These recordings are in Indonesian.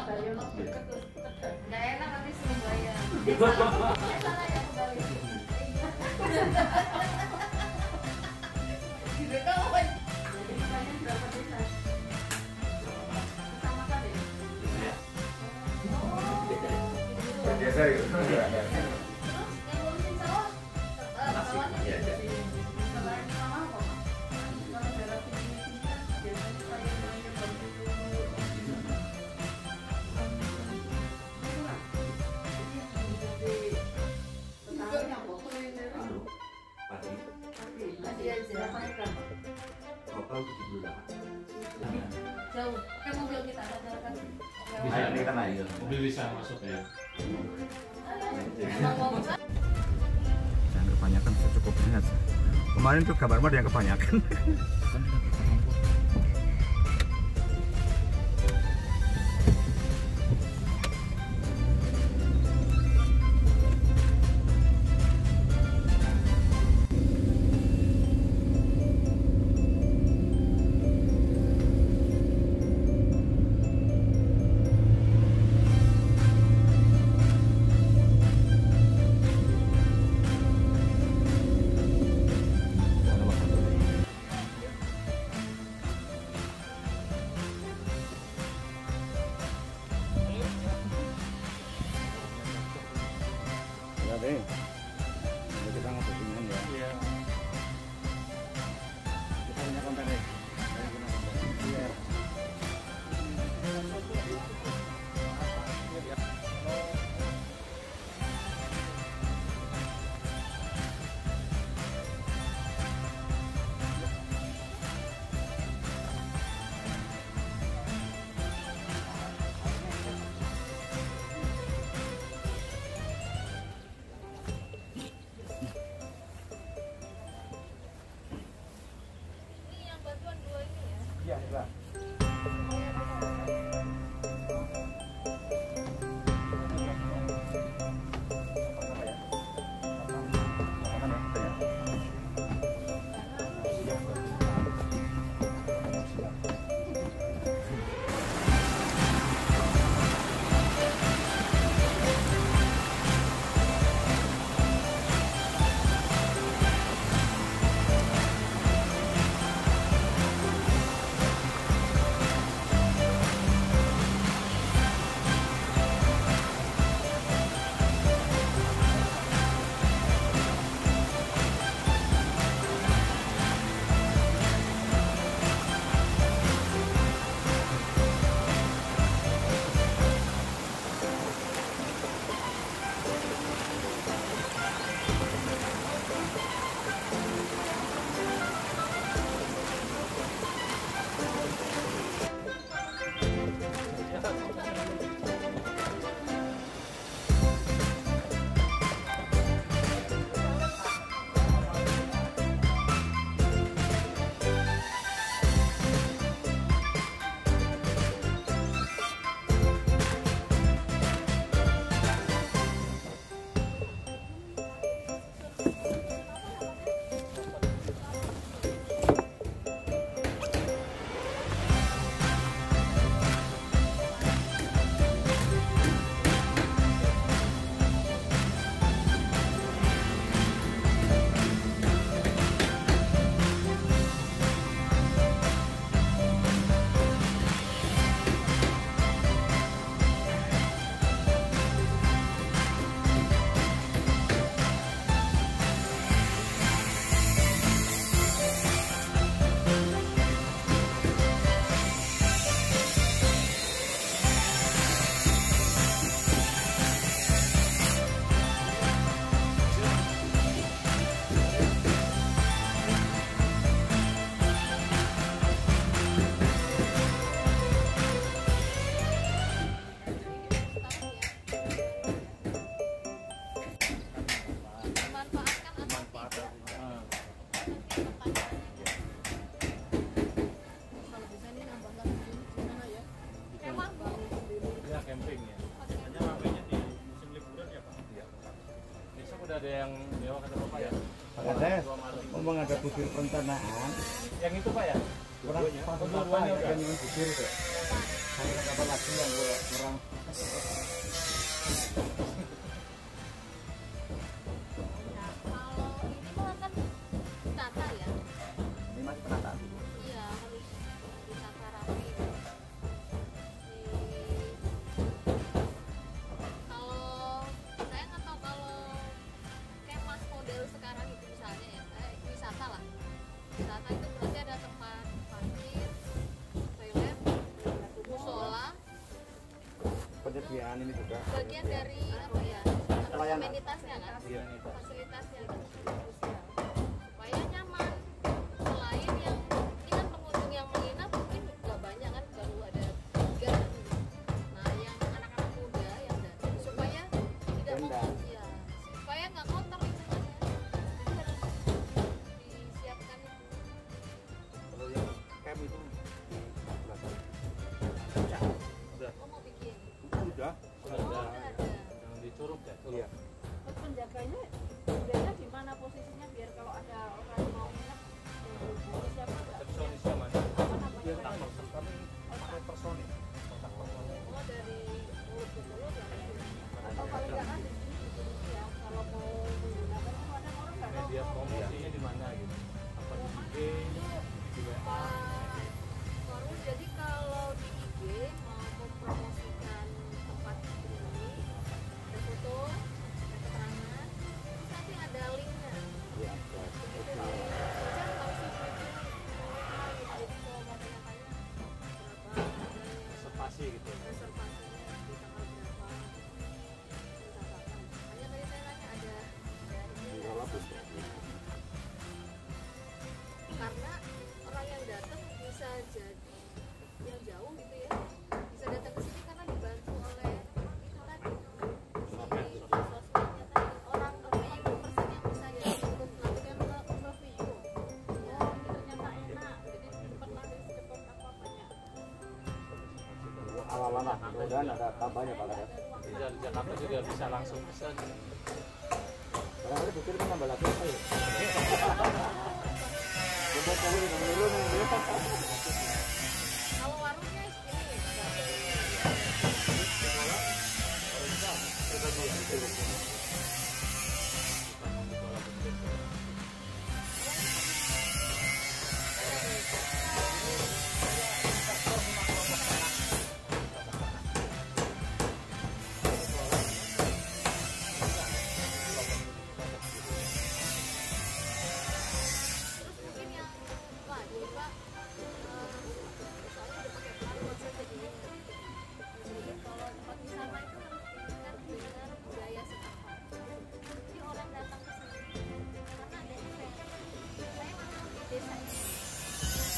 Nggak enak nanti suruh bayar. Salah ya kembali. Juga kawan. Jadi kalian berapa desa? Sama kan ya? Biasa gitu. Terus yang ngurusin sawah? Sawahnya di sini. Selain sama apa, Pak? Kalau daerah sini kan biasanya saya banyak bantu dulu. Total 78. Jauh, kan mobil kita ada kan? Bisa ini kan naik. Mobil bisa masuk ya. Emang mau buka? Jangan kebanyakan secukupnya aja. Kemarin tuh gambar ada yang kebanyakan. Deh, kita ngomongin ya. Iya. Kita punya konten deh. Iya. Iya, Mbak. Ada yang dewa kata Bapak ya? Pak saya ngomong ada butir perencanaan. Yang itu Pak ya? Kurang pas dua-duanya udah. Yang butir itu. Saya kabar lagi yang kurang. Nah, kalau ini mah kan ditata ya. Ini masih penataan. Iya, harus ditata rapi. Kalau saya nggak tahu kalau kemah model sekarang itu misalnya ya, wisata lah. Wisata itu berarti ada tempat parkir, toilet, musola, Penyediaan ini juga. bagian dari apa ya? Pelayanan. Amenitasnya kan? Iya. Fasilitasnya kan? Supaya nyaman. Selain yang ini kan pengunjung yang menginap mungkin nggak banyak kan, baru ada 3. Nah, yang anak-anak muda yang datang supaya tidak Tenda. ya, supaya nggak kotor lingkungannya. Jadi harus disiapkan itu. Kalau yang camp itu di 14. Udah. Oh, mau bikin? Udah. Udah Oh, ada. udah ada. Yang di Curug ya? Curug. Iya. Terus penjaganya biasanya di mana posisinya biar kalau ada orang yang mau nginep siapa nggak? Resepsionisnya mana? Apa namanya? Dia tamu, kami pakai personil. Oh, dari mulut ke mulut ya. Atau paling nggak kan di sini ya kalau mau menggunakan itu ada orang nggak tahu. Media promosinya di mana gitu? Apa di IG? Di WA? Pak Farul, jadi kalau di IG mau mempromosikan tempat ini, ada foto, ada keterangan, terus nanti ada linknya. Iya. Begitu dicek langsung muncul semua gitu. Jadi kalau mau tanya-tanya berapa harganya, Reservasi gitu. reservasinya di tanggal berapa, dicatatkan. Hanya tadi saya nanya ada ini Di nggak? Rolabus. Karena orang yang datang bisa jadi yang jauh gitu ya, bisa datang ke sini karena dibantu oleh itu tadi si sosmednya tadi, orang review person yang bisa jadi untuk melakukan review ya, Oh, ternyata enak. Jadi cepat laris, cepat apa banyak. Awalan lah. Mudah-mudahan ada tambahnya Pak Kades. Di Jakarta juga bisa langsung pesan. Barangkali pikir kan nambah lagi apa ya? Bumbu kopi dengan dulu nih. kalau warungnya ini terus mungkin yang wajib Pak, soalnya udah pakai pelan konsep jadi jadi kalau tempat wisata itu harus diingat dengan budaya setempat. Jadi orang datang ke sini karena ada event. Saya masuk di desa ini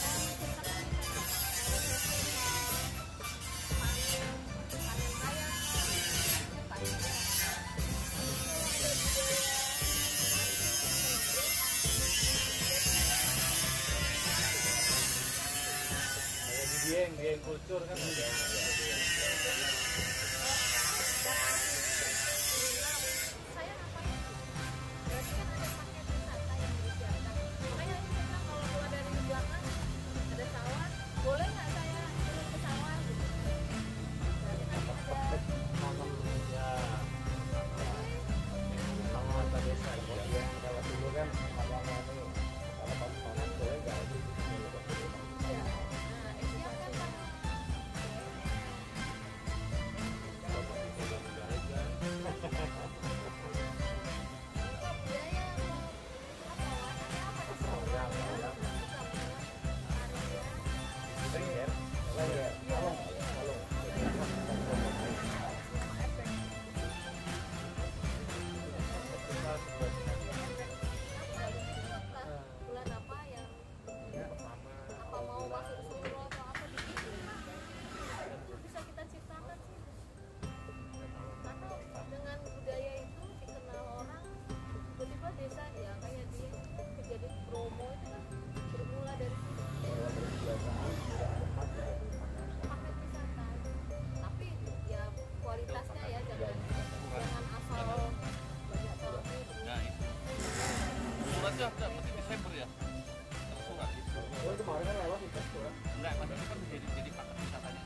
mau menceritakan event apa? Ada festival panen raya, panen raya. Kalau ada budaya Kayak di Dieng Kultur kan ada. saya ngapain itu? Berarti kan ada paket wisata yang disiapkan. Makanya ini saya bilang kalau keluar dari belakang ada sawah, boleh nggak saya turun ke sawah gitu? Berarti nanti ada Ya. Sama kata desa ya. Ya, kalau dulu kan namanya itu kalau pas panen boleh nggak itu? ya. Nah, siapkan Pak. Budaya apa warnanya apa terserah. Ler, ler, kalung, kalung. Bulan apa yang apa mau masuk suro atau apa dibikin itu bisa kita ciptakan sih, karena dengan budaya itu dikenal orang, tiba-tiba desa ya kayak di kejadian Bromo itu kan bermula dari situ paket wisata, tapi ya kualitasnya ya jangan asal banyak tamu. Nah itu. Suratnya enggak berarti Desember ya? Surat itu. Oh, kemarin kan lewat itu. Enggak, maksudnya kan jadi paket wisatanya.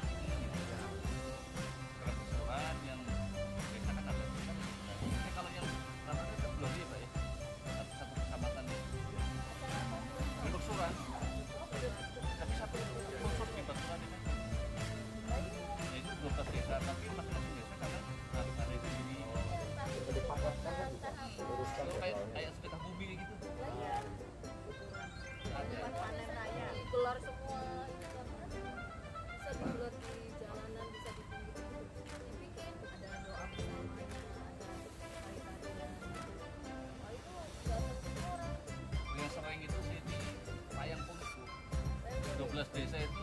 17 desa itu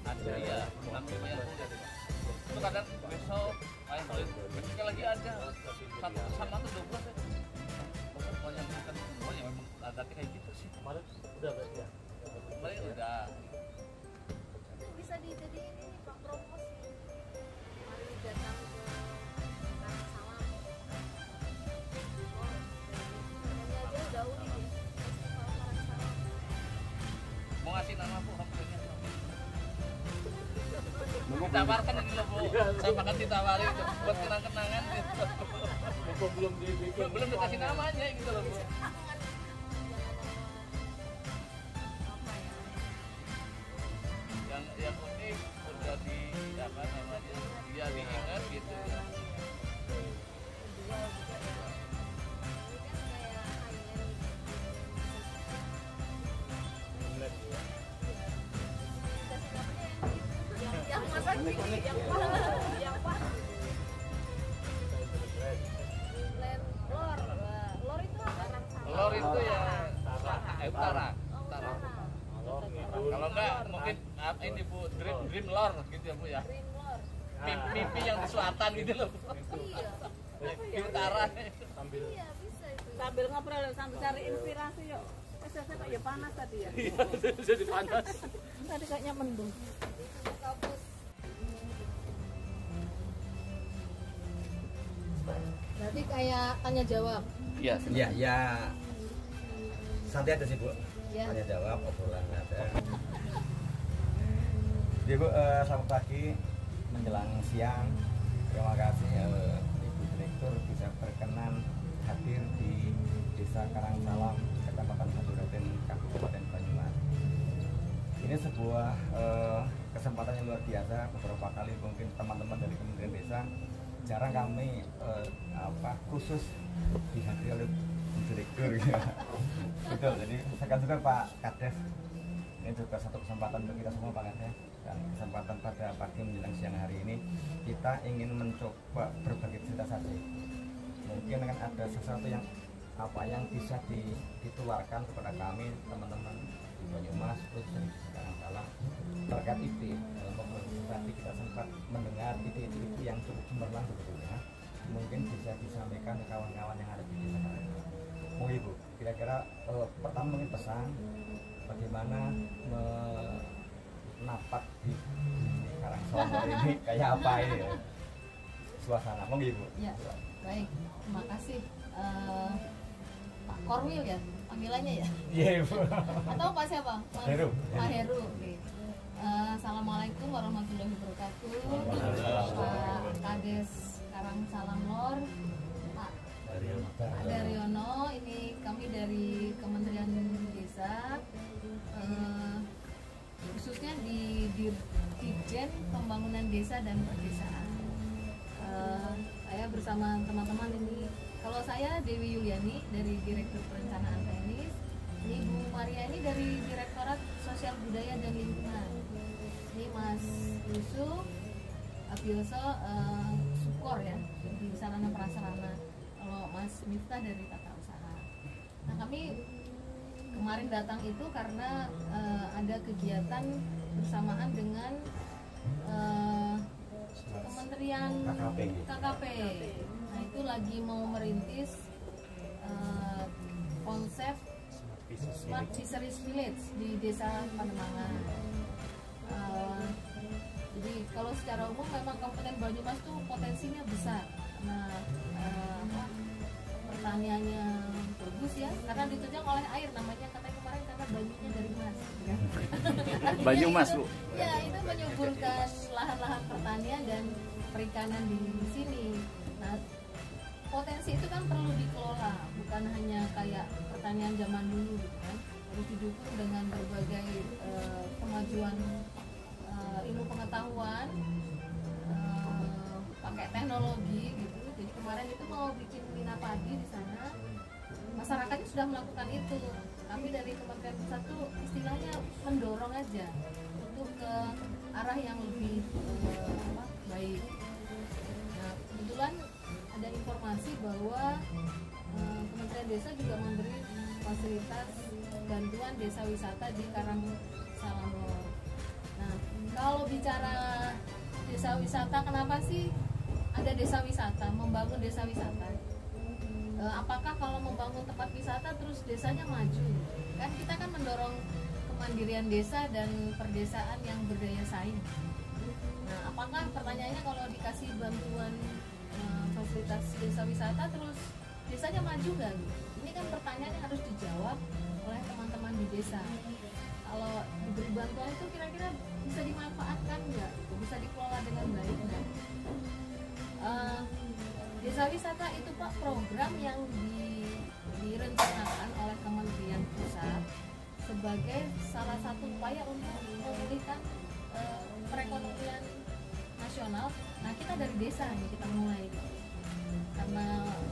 ada ya kami bayar kuliah. Itu kadang besok main kuliah ketika lagi ada satu sama tuh 12 ya. Pokoknya bukan semuanya memang adatnya kayak gitu sih. Kemarin udah berarti ya. Kemarin udah. Itu bisa dijadiin ini Pak promosi. Mari datang ke Karangsalam. Oh, namanya aja udah unik ya. Festival Karangsalam. Mau ngasih nama Bu hotelnya. Ditawarkan ini loh Bu, sama kan ditawarin buat kenang-kenangan gitu. Mumpung belum dibikin. Belum dikasih namanya gitu loh Bu. Yang unik udah di apa namanya dia diingat gitu ya. Yang masa kini yang pas land lor lor itu apa? Lor itu ya utara. Utara. Kalau enggak mungkin ini Bu dream lor gitu ya Bu ya. Green lor. Mimpi yang di selatan gitu loh. Iya. Di utara. Sambil Iya bisa itu. Sambil ngobrol sambil cari inspirasi yuk. Saya kok ya panas tadi ya. Jadi panas. Tadi kayaknya mendung. Itu kampus. Berarti kayak tanya jawab. Iya. Ya, ya. Santai aja sih Bu. Ya. Tanya jawab, obrolan ada. Jadi Bu, selamat pagi menjelang siang. Terima kasih Ibu Direktur bisa berkenan hadir di Desa Karangsalam, Kecamatan Saduraden, Kabupaten Banyumas. Ini sebuah kesempatan yang luar biasa. Beberapa kali mungkin teman-teman dari Kementerian Desa jarang kami khusus dihadiri oleh Bu Direktur ya. Betul, jadi sekan-sekan Pak Kades, ini juga satu kesempatan untuk kita semua Pak Kades. Dan kesempatan pada pagi menjelang siang hari ini kita ingin mencoba berbagi cerita saja. Mungkin akan ada sesuatu yang bisa ditularkan kepada kami teman-teman di Banyumas khususnya di Karangsalam terkait ide. Tadi kita sempat mendengar ide-ide yang cukup cemerlang sebetulnya, mungkin bisa disampaikan ke kawan-kawan yang ada di desa Karangsalam. Mau Ibu, kira-kira pertama mungkin pesan bagaimana menapak di Karangsalam ini kayak apa ini ya? Suasana, mau Ibu? Ya, baik. Terima kasih. Pak Korwil ya, panggilannya ya? Iya Ibu. Atau Pak siapa? Heru. Pak Heru. Oke. Assalamualaikum warahmatullahi wabarakatuh. Pak Kades Karangsalam Lor, Pak Daryono, ini kami dari Kementerian Desa, khususnya di Dirjen Pembangunan Desa dan Perdesaan. Saya bersama teman-teman ini, kalau saya Dewi Yuliani dari Direktur Perencanaan Teknis, ini Bu Maria ini dari Direktorat Sosial Budaya dan Lingkungan, ini Mas Yusuf Abioso Sukor ya di sarana prasarana, kalau Mas Miftah dari Tata Usaha. Nah kami kemarin datang itu karena ada kegiatan bersamaan dengan Kementerian KKP. Nah itu lagi mau merintis konsep Smart Fisheries Village di Desa Panemangan. Jadi kalau secara umum memang Kabupaten Banyumas tuh potensinya besar. Nah pertaniannya bagus ya, karena ditunjang oleh air, namanya katanya kemarin karena banyunya dari mas. Banyumas Bu. Ya itu menyuburkan lahan-lahan pertanian dan perikanan di sini. Nah potensi itu kan perlu dikelola, bukan hanya kayak pertanian zaman dulu gitu kan, harus didukung dengan berbagai kemajuan ilmu pengetahuan, pakai teknologi gitu. Jadi kemarin itu mau bikin mina padi di sana, masyarakatnya sudah melakukan itu. Kami dari Kementerian Pusat tuh istilahnya mendorong aja untuk ke arah yang lebih baik. Nah kebetulan ada informasi bahwa Kementerian Desa juga memberi fasilitas bantuan desa wisata di Karangsalam Lor. Kalau bicara desa wisata, kenapa sih ada desa wisata, membangun desa wisata? Apakah kalau membangun tempat wisata terus desanya maju? Kan kita kan mendorong kemandirian desa dan perdesaan yang berdaya saing. Nah, apakah pertanyaannya kalau dikasih bantuan fasilitas desa wisata terus desanya maju nggak? Ini kan pertanyaan yang harus dijawab oleh teman-teman di desa. Kalau diberi bantuan itu kira-kira bisa dimanfaatkan nggak? Bisa dikelola dengan baik nggak? Desa wisata itu Pak program yang direncanakan oleh Kementerian Pusat sebagai salah satu upaya untuk memulihkan perekonomian nasional. Nah, kita dari desa nih kita mulai karena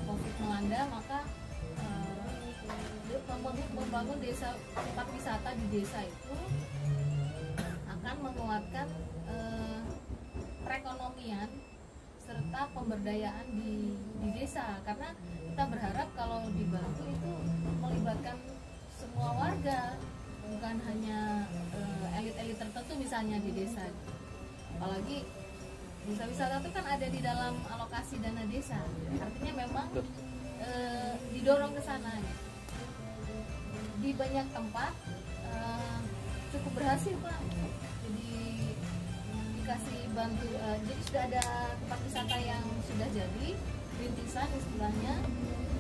COVID melanda, maka membangun desa tempat wisata di desa itu akan menguatkan perekonomian serta pemberdayaan di desa, karena kita berharap kalau dibantu itu melibatkan semua warga, bukan hanya elit-elit tertentu misalnya di desa. Apalagi desa wisata itu kan ada di dalam alokasi dana desa, artinya memang didorong ke sana. Di banyak tempat cukup berhasil Pak, jadi dikasih bantu, jadi sudah ada tempat wisata yang sudah jadi rintisan istilahnya,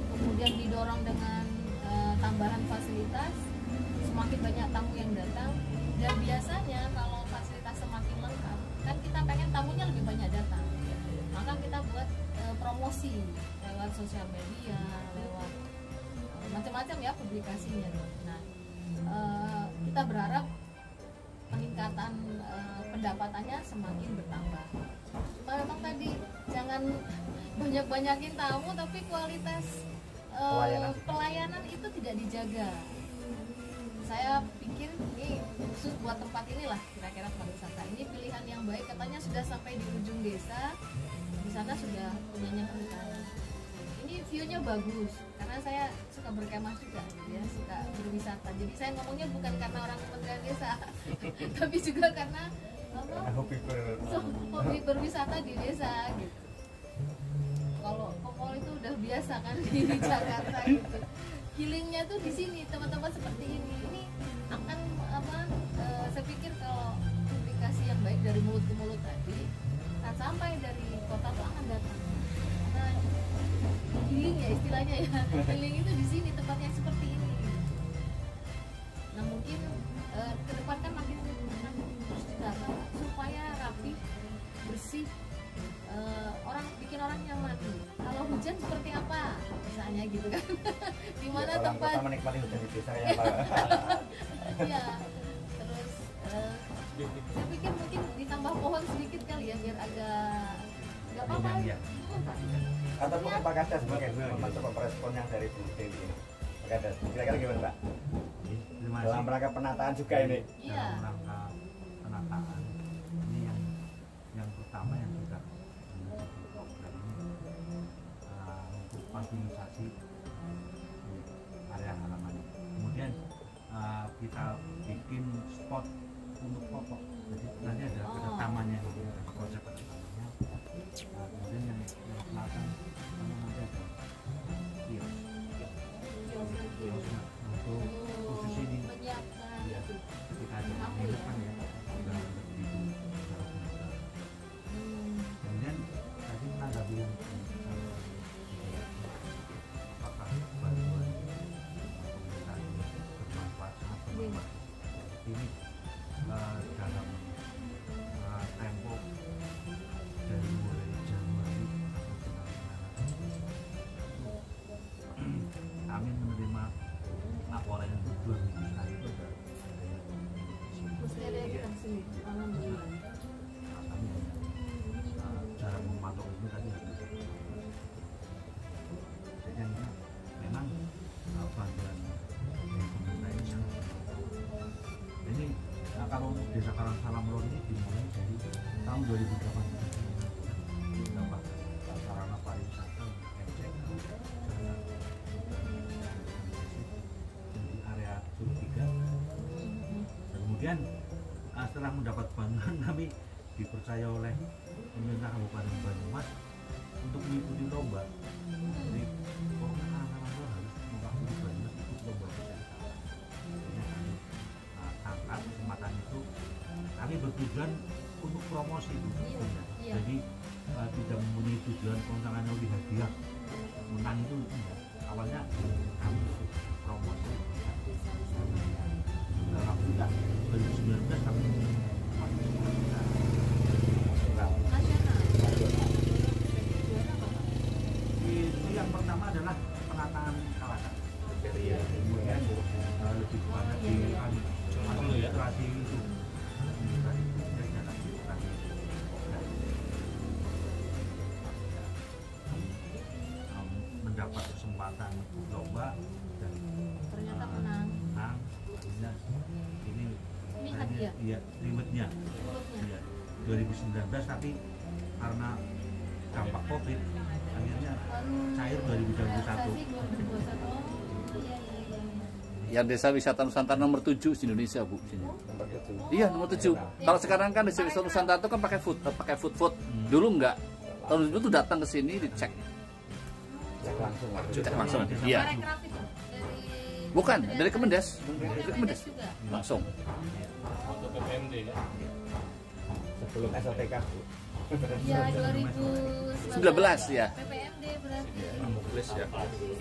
kemudian didorong dengan tambahan fasilitas, semakin banyak tamu yang datang, dan biasanya kalau fasilitas semakin lengkap kan kita pengen tamunya lebih banyak datang, maka kita buat promosi lewat sosial media, lewat macam-macam ya publikasinya. Nah, kita berharap peningkatan pendapatannya semakin bertambah. Cuma memang tadi jangan banyak-banyakin tamu tapi kualitas pelayanan itu tidak dijaga. Saya pikir ini khusus buat tempat inilah, kira-kira tempat wisata ini pilihan yang baik, katanya sudah sampai di ujung desa, di sana sudah punyanya perhutani. Ini view-nya bagus karena saya suka berkemah juga, ya, suka berwisata. Jadi saya ngomongnya bukan karena orang Kementerian Desa, tapi juga karena hobi berwisata di desa gitu. Kalau ke mall itu udah biasa kan di Jakarta gitu. Healingnya tuh di sini, tempat-tempat seperti ini. Ini akan saya pikir kalau publikasi yang baik dari mulut ke mulut tadi, kan sampai dari kota tuh akan datang. Nah, healing ya istilahnya ya, healing itu di sini, tempat yang seperti ini. Nah, mungkin ke depan kan makin terus ditata supaya rapi, bersih, bikin orang nyaman. Kalau hujan seperti apa misalnya gitu kan. Di mana tempat kota menikmati hujan di desa ya Pak. Iya. Terus saya pikir mungkin ditambah pohon sedikit kali ya biar agak nggak apa-apa. Atau mungkin Pak Kades sebagai mencoba respon yang dari Bu Dewi ini. Pak Kades, kira-kira gimana Pak? Dalam rangka penataan juga ini. Iya. Dalam rangka penataan ini yang pertama yang sudah program ini untuk kontinuasi di area halaman. Kemudian kita bikin spot untuk foto. Jadi nanti ada tamannya, proses tamannya. Kemudian yang belakang nanti ada kios untuk khusus ini. Menyiapkan Ya, itu. ketika ada minat kan ya, udah begitu. Kemudian tadi menanggapi yang apakah bantuan pemerintah ini bermanfaat, sangat bermanfaat. Ini dalam tempo dari mulai Januari sampai kami menerima laporan yang 2 minggu sekali itu ada yang Mesti ada yang kita sini. Alhamdulillah. kami cara memantau itu tadi harus jadi yang ini memang bantuan dari pemerintah ini sangat bermanfaat. Ini kalau desa Karangsalam Lor ini dimulai dari tahun 2018 dapat sarana pariwisata MCK di area Sulu 3. Kemudian setelah mendapat bantuan kami dipercaya oleh pemerintah Kabupaten Banyumas untuk mengikuti lomba. Jadi pokoknya anak-anak lo harus mengikuti Banyumas ikut lomba desa wisata. Akhirnya kami angkat kesempatan itu. Kami bertujuan untuk promosi itu sebetulnya. Iya. Jadi tidak mempunyai tujuan konsangannya lebih hadiah menang itu enggak. Awalnya kami promosi alhamdulillah 2019 kami Nasional. itu yang pertama adalah penataan kawasan. Kemudian lebih banyak di administrasi itu. Mendapat kesempatan lomba dan Ternyata menang. menang. Akhirnya ini hadiah. iya ribetnya. Ikutnya. Iya, 2019 tapi karena dampak Covid akhirnya cair 2021. Realisasi 2021. Oh, iya, iya, iya. Yang desa wisata Nusantara nomor 7 di Indonesia, Bu. Sini. Nomor 7. Iya, nomor 7. Kalau sekarang kan desa wisata Nusantara itu kan pakai food. Dulu enggak. Tahun dulu tuh datang ke sini dicek. Cek langsung. Cek langsung. Iya. Parekraf itu dari Bukan, dari Kemendes. Dari Kemendes. juga. Langsung. Untuk PPMD ya. Sebelum SOTK, Bu. Iya, 2019 ya. PPMD berarti.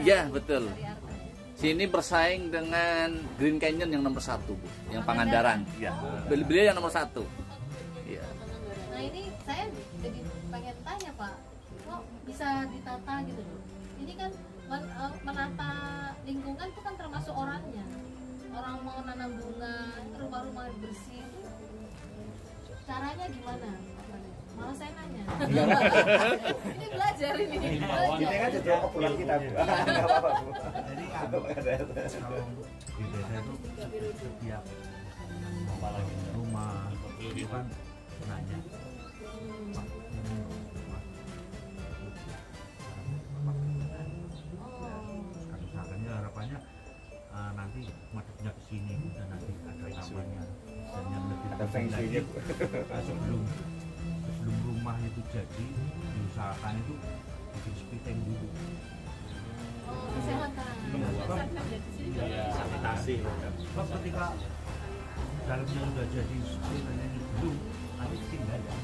Iya, betul. Dari Arta ya. Sini bersaing dengan Green Canyon yang nomor 1, Bu. Yang Pangandaran. Iya. Beliau yang nomor 1. Iya. Nah ini saya jadi pengen tanya Pak, kok bisa ditata gitu loh? Ini kan menata lingkungan itu kan termasuk orangnya. Orang mau nanam bunga, rumah-rumah bersih itu caranya gimana? Malah saya nanya. Ini belajar ini. Ini kan Belajar. jadi obrolan kita, Bu. Enggak apa-apa, Bu. Jadi kalau di desa itu setiap rumah itu kan nanya Pak, ini rumah misalkannya harapannya nanti madepnya ke sini dan nanti ada tamannya dan yang lebih Ada penting feng shui-nya, lagi, Bu. sebelum rumah itu jadi diusahakan itu bikin spiteng dulu. Oh, kesehatan. Iya. Sanitasi. Sebab ketika dalamnya sudah jadi spitengnya ini belum, nanti tinggal ya.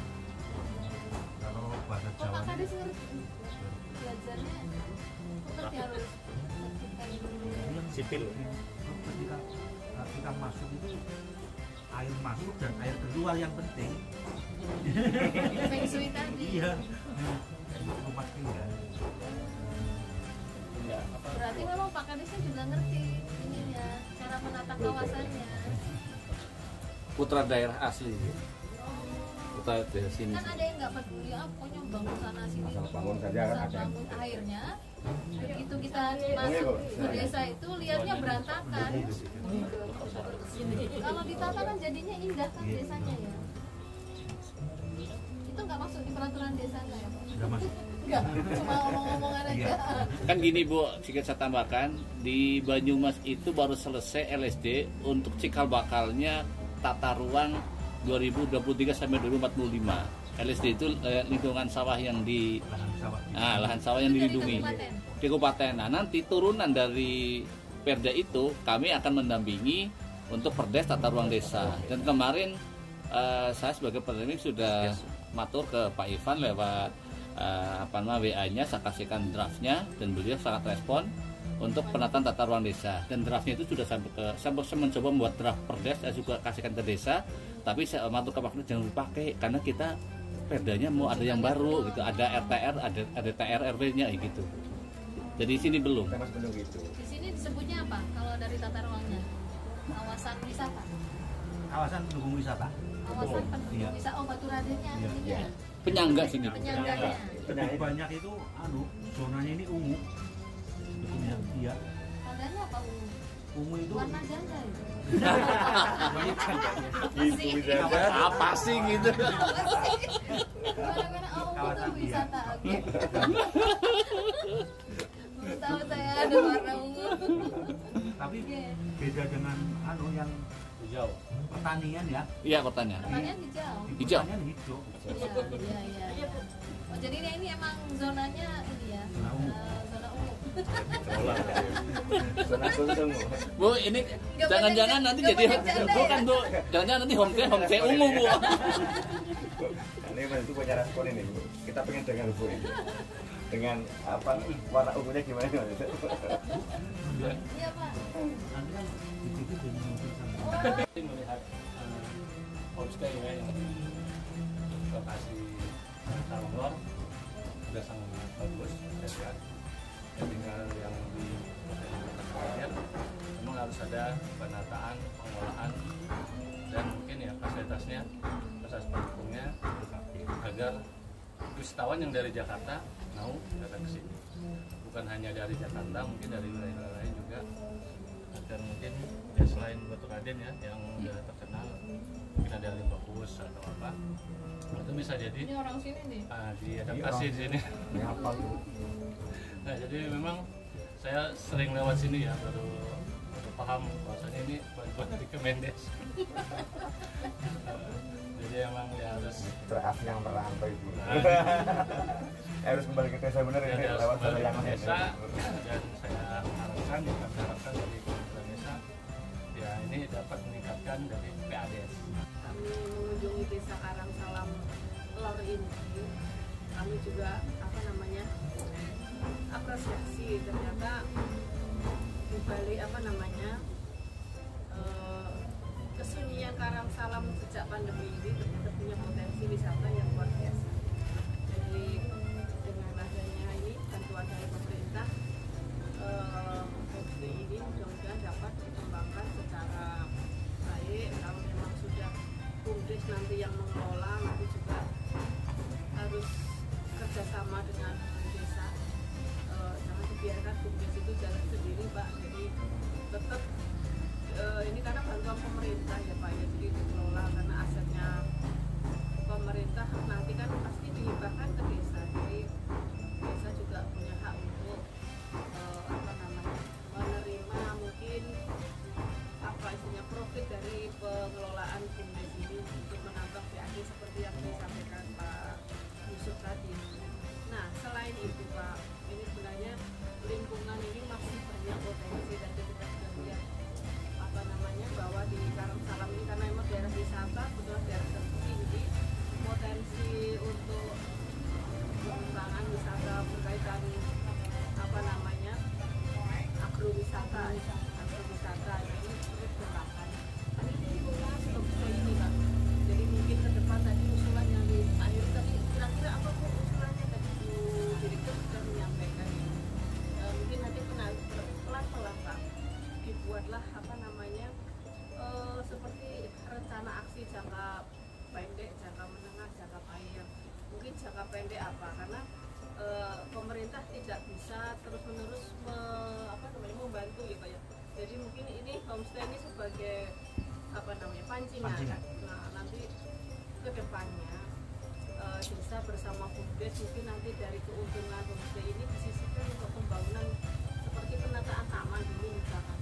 Kalau bahasa Oh, Pak Jawa Kades ngerti belajarnya ngerti harus sipil. Ketika kita masuk itu air masuk dan air keluar yang penting. feng shui tadi. Iya. Rumah tinggal. Berarti memang Pak Kadesnya juga ngerti ininya, cara menata kawasannya. Putra daerah asli. Putra daerah sini. Kan ada yang nggak peduli, pokoknya bangun sana sini. Asal bangun saja kan Asal ada. bangun akhirnya. Begitu kita masuk ke desa itu lihatnya berantakan. Kalau ditata kan jadinya indah kan desanya ya. Itu nggak masuk di peraturan desa nggak ya Pak? Sudah masuk. Nggak, cuma ngomong-ngomongan aja. Kan gini Bu, jika saya tambahkan di Banyumas itu baru selesai LSD untuk cikal bakalnya tata ruang 2023 sampai 2045. LSD itu lingkungan sawah yang di lahan sawah yang Itu dari dilindungi kabupaten? di kabupaten. Nah, nanti turunan dari Perda itu kami akan mendampingi untuk Perdes tata ruang desa. Dan kemarin saya sebagai Perda sudah matur ke Pak Ivan lewat WA-nya, saya kasihkan draftnya dan beliau sangat respon untuk penataan tata ruang desa. Dan draftnya itu sudah saya mencoba membuat draft Perdes, saya juga kasihkan ke desa, tapi saya matur ke Pak Ivan jangan dipakai karena kita Perdanya mau ada yang baru gitu, ada RTR, ada TR RW-nya gitu. Jadi sini belum. Kita masih belum gitu. Di sini disebutnya apa kalau dari tata ruangnya? Kawasan wisata. Kawasan pendukung wisata. Kawasan pendukung Iya. wisata. Oh, Batu Radennya Iya. ini ya. Penyangga sini. Penyangganya. Lebih banyak itu zonanya ini ungu. Sebetulnya iya. Tandanya apa ungu? Ungu itu Warna janda itu. Gitu bisa. Apa sih gitu? Mana-mana oh ungu Kawasan tuh iya. wisata. Oke. Baru tahu saya ada warna ungu. tapi Tapi beda dengan yang hijau. pertanian ya. Iya, pertanyaan. Pertanian hijau. Di Hijau. pertanian hijau. Iya. Oh, jadi ini emang zonanya ini ya. Zona ungu. Zona ungu. Zona kosong. Bu, ini Nggak jangan-jangan boleh- nanti nggak jadi boleh bercanda bukan ya? Bu, jangan-jangan nanti homestay ungu Bu. Ini itu punya respon ini Bu. Kita pengen dengar Bu ini. Dengan apa warna ungunya gimana? Iya, Pak. Nanti kan di situ jadi mobil sama. Ini melihat homestay ya yang di lokasi Salonglor sudah sangat bagus, saya lihat. Ya, tinggal yang di bagian memang harus ada penataan, pengelolaan dan mungkin ya fasilitasnya, fasilitas pendukungnya agar wisatawan yang dari Jakarta mau datang ke sini. Bukan hanya dari Jakarta, mungkin dari wilayah lain juga. Dan mungkin ya selain Batu Raden ya yang udah terkenal, mungkin ada Limbahus atau apa, itu bisa jadi Ini orang sini nih. diadaptasi di sini. Ini apa Bu? Nah, jadi memang saya sering lewat sini ya, baru paham bahwasanya ini bantuan dari Kemendes. Jadi emang ya harus Berasli yang merantau Ibu. Harus kembali ke desa bener ya, ini harus lewat kembali jalan yang ke lain. desa, dan saya harapkan dari pemerintah desa ya ini dapat meningkatkan dari PADS. Kami mengunjungi desa Karangsalam Lor ini, kami juga apresiasi ternyata di balik kesunyian Karangsalam sejak pandemi ini ternyata punya potensi wisata yang luar biasa. Jadi dengan adanya ini bantuan dari pemerintah, homestay ini mudah-mudahan dapat dikembangkan secara baik. Kalau memang sudah BUMDes nanti yang mengelola, nanti juga harus kerjasama dengan desa. Jangan dibiarkan BUMDes itu jalan sendiri Pak. Jadi tetap ini karena bantuan pemerintah ya Pak ya, jadi dikelola karena asetnya pemerintah nanti kan pasti dihibahkan ke desa. Jadi desa juga punya hak untuk menerima mungkin istilahnya profit dari pengelolaan BUMDes ini untuk menambah PAD seperti yang disampaikan Pak Yusuf tadi. Nah selain itu Pak, ini sebenarnya lingkungan ini masih banyak potensi dan kita sudah lihat bahwa di Karangsalam ini karena memang daerah wisata, kebetulan daerah tertinggi, potensi untuk pengembangan wisata berkaitan agrowisata ini terus berkembang. Tapi ini bukan homestay ini Pak. Jadi mungkin ke depan tadi usulan yang di akhir tadi kira-kira apa Bu usulannya tadi Bu Direktur sudah menyampaikan ini. Mungkin nanti pelan-pelan Pak dibuatlah seperti rencana aksi jangka pendek, jangka menengah, jangka panjang. Mungkin jangka pendek apa? Karena pemerintah tidak bisa terus-menerus membantu ya Pak ya. Jadi mungkin ini homestay ini sebagai pancingan. Nah nanti ke depannya desa bersama BUMDes mungkin nanti dari keuntungan homestay ini disisihkan untuk pembangunan seperti penataan taman dulu misalkan.